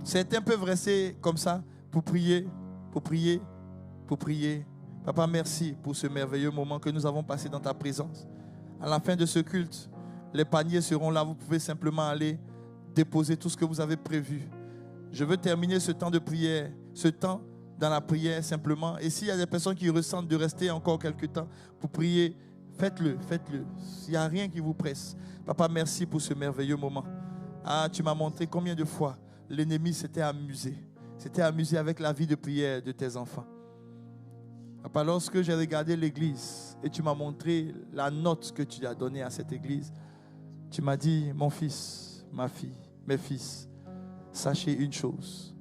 certains peuvent rester comme ça pour prier, pour prier, pour prier. Papa, merci pour ce merveilleux moment que nous avons passé dans ta présence. À la fin de ce culte, les paniers seront là. Vous pouvez simplement aller déposer tout ce que vous avez prévu. Je veux terminer ce temps de prière, ce temps dans la prière simplement. Et s'il y a des personnes qui ressentent de rester encore quelques temps pour prier, faites-le, faites-le. Il n'y a rien qui vous presse. Papa, merci pour ce merveilleux moment. Ah, tu m'as montré combien de fois l'ennemi s'était amusé. S'était amusé avec la vie de prière de tes enfants. Papa, lorsque j'ai regardé l'église et tu m'as montré la note que tu as donnée à cette église, tu m'as dit, mon fils, ma fille, mes fils, sachez une chose,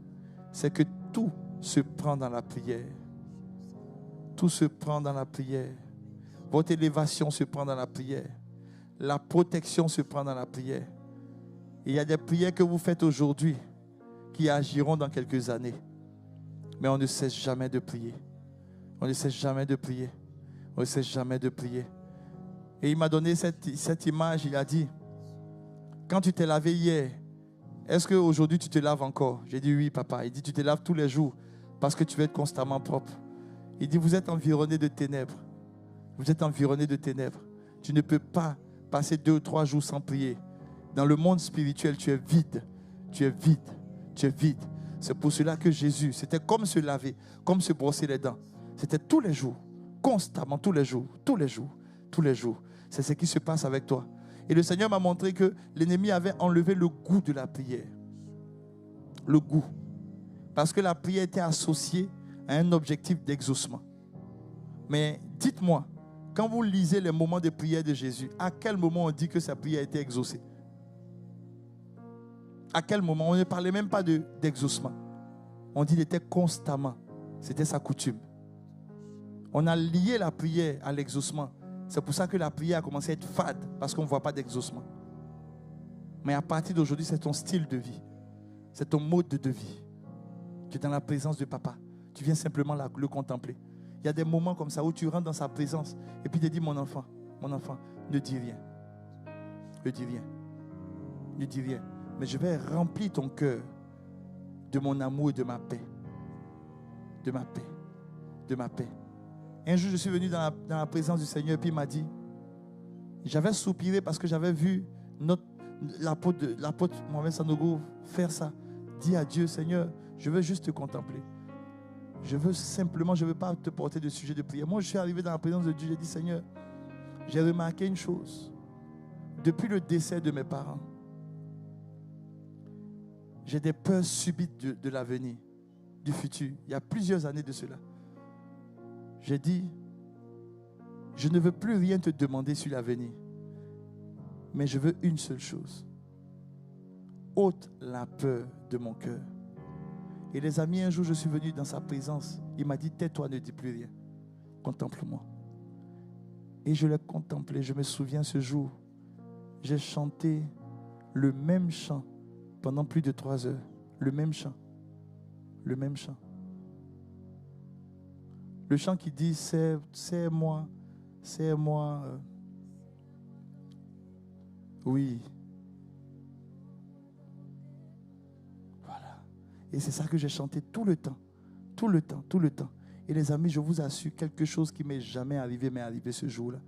c'est que tout se prend dans la prière. Tout se prend dans la prière. Votre élévation se prend dans la prière. La protection se prend dans la prière. Et il y a des prières que vous faites aujourd'hui qui agiront dans quelques années. Mais on ne cesse jamais de prier. On ne cesse jamais de prier. On ne cesse jamais de prier. Et il m'a donné cette image. Il a dit, quand tu t'es lavé hier, est-ce qu'aujourd'hui tu te laves encore? J'ai dit oui, papa. Il dit, tu te laves tous les jours parce que tu veux être constamment propre. Il dit, vous êtes environné de ténèbres. Vous êtes environné de ténèbres. Tu ne peux pas passer 2 ou 3 jours sans prier. Dans le monde spirituel, tu es vide. Tu es vide. Tu es vide. C'est pour cela que Jésus, c'était comme se laver, comme se brosser les dents. C'était tous les jours, constamment, tous les jours, tous les jours, tous les jours. C'est ce qui se passe avec toi. Et le Seigneur m'a montré que l'ennemi avait enlevé le goût de la prière. Le goût. Parce que la prière était associée à un objectif d'exaucement. Mais dites-moi, quand vous lisez les moments de prière de Jésus, à quel moment on dit que sa prière a été exaucée? À quel moment? On ne parlait même pas d'exaucement. On dit qu'il était constamment. C'était sa coutume. On a lié la prière à l'exaucement. C'est pour ça que la prière a commencé à être fade, parce qu'on ne voit pas d'exaucement. Mais à partir d'aujourd'hui, c'est ton style de vie. C'est ton mode de vie. Tu es dans la présence de papa. Tu viens simplement le contempler. Il y a des moments comme ça où tu rentres dans sa présence et puis tu te dis, mon enfant, ne dis rien. Ne dis rien. Ne dis rien. Mais je vais remplir ton cœur de mon amour et de ma paix. De ma paix. De ma paix. Un jour, je suis venu dans la présence du Seigneur et puis il m'a dit, j'avais soupiré parce que j'avais vu l'apôtre Mohamed Sanogo faire ça. Dis à Dieu, Seigneur, je veux juste te contempler. Je ne veux pas te porter de sujet de prière. Moi, je suis arrivé dans la présence de Dieu, j'ai dit, Seigneur, j'ai remarqué une chose. Depuis le décès de mes parents, j'ai des peurs subites de l'avenir, du futur. Il y a plusieurs années de cela. J'ai dit, je ne veux plus rien te demander sur l'avenir, mais je veux une seule chose. Ôte la peur de mon cœur. Et les amis, un jour, je suis venu dans sa présence. Il m'a dit, tais-toi, ne dis plus rien. Contemple-moi. Et je l'ai contemplé. Je me souviens ce jour, j'ai chanté le même chant pendant plus de 3 heures. Le même chant. Le même chant. Le chant qui dit, c'est moi. Oui. Voilà. Et c'est ça que j'ai chanté tout le temps. Et les amis, je vous assure, quelque chose qui m'est jamais arrivé, m'est arrivé ce jour-là.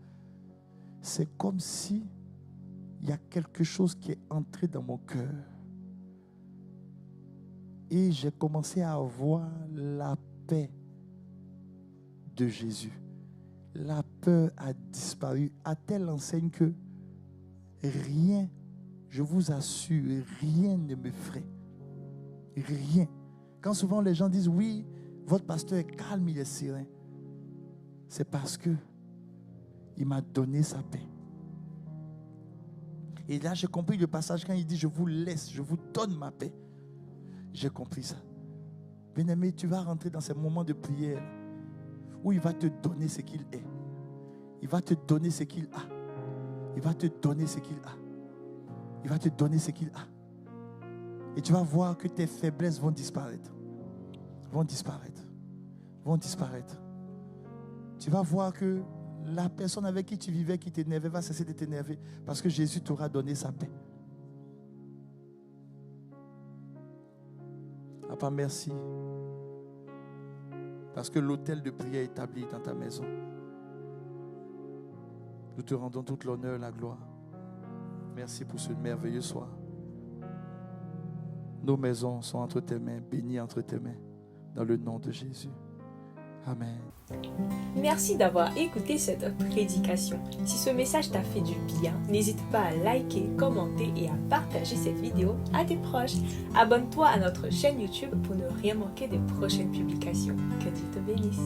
C'est comme si il y a quelque chose qui est entré dans mon cœur. Et j'ai commencé à avoir la paix de Jésus. La peur a disparu à telle enseigne que rien, je vous assure, rien ne me ferait. Rien. Quand souvent les gens disent, oui, votre pasteur est calme, il est serein. C'est parce que il m'a donné sa paix. Et là, j'ai compris le passage quand il dit, je vous laisse, je vous donne ma paix. J'ai compris ça. Bien-aimé, tu vas rentrer dans ces moments de prière où il va te donner ce qu'il est. Il va te donner ce qu'il a. Il va te donner ce qu'il a. Il va te donner ce qu'il a. Et tu vas voir que tes faiblesses vont disparaître. Vont disparaître. Vont disparaître. Tu vas voir que la personne avec qui tu vivais, qui t'énervait, va cesser de t'énerver parce que Jésus t'aura donné sa paix. Papa, merci. Parce que l'autel de prière est établi dans ta maison. Nous te rendons toute l'honneur, la gloire. Merci pour ce merveilleux soir. Nos maisons sont entre tes mains, bénies entre tes mains, dans le nom de Jésus. Amen. Merci d'avoir écouté cette prédication. Si ce message t'a fait du bien, n'hésite pas à liker, commenter et à partager cette vidéo à tes proches. Abonne-toi à notre chaîne YouTube pour ne rien manquer des prochaines publications. Que Dieu te bénisse.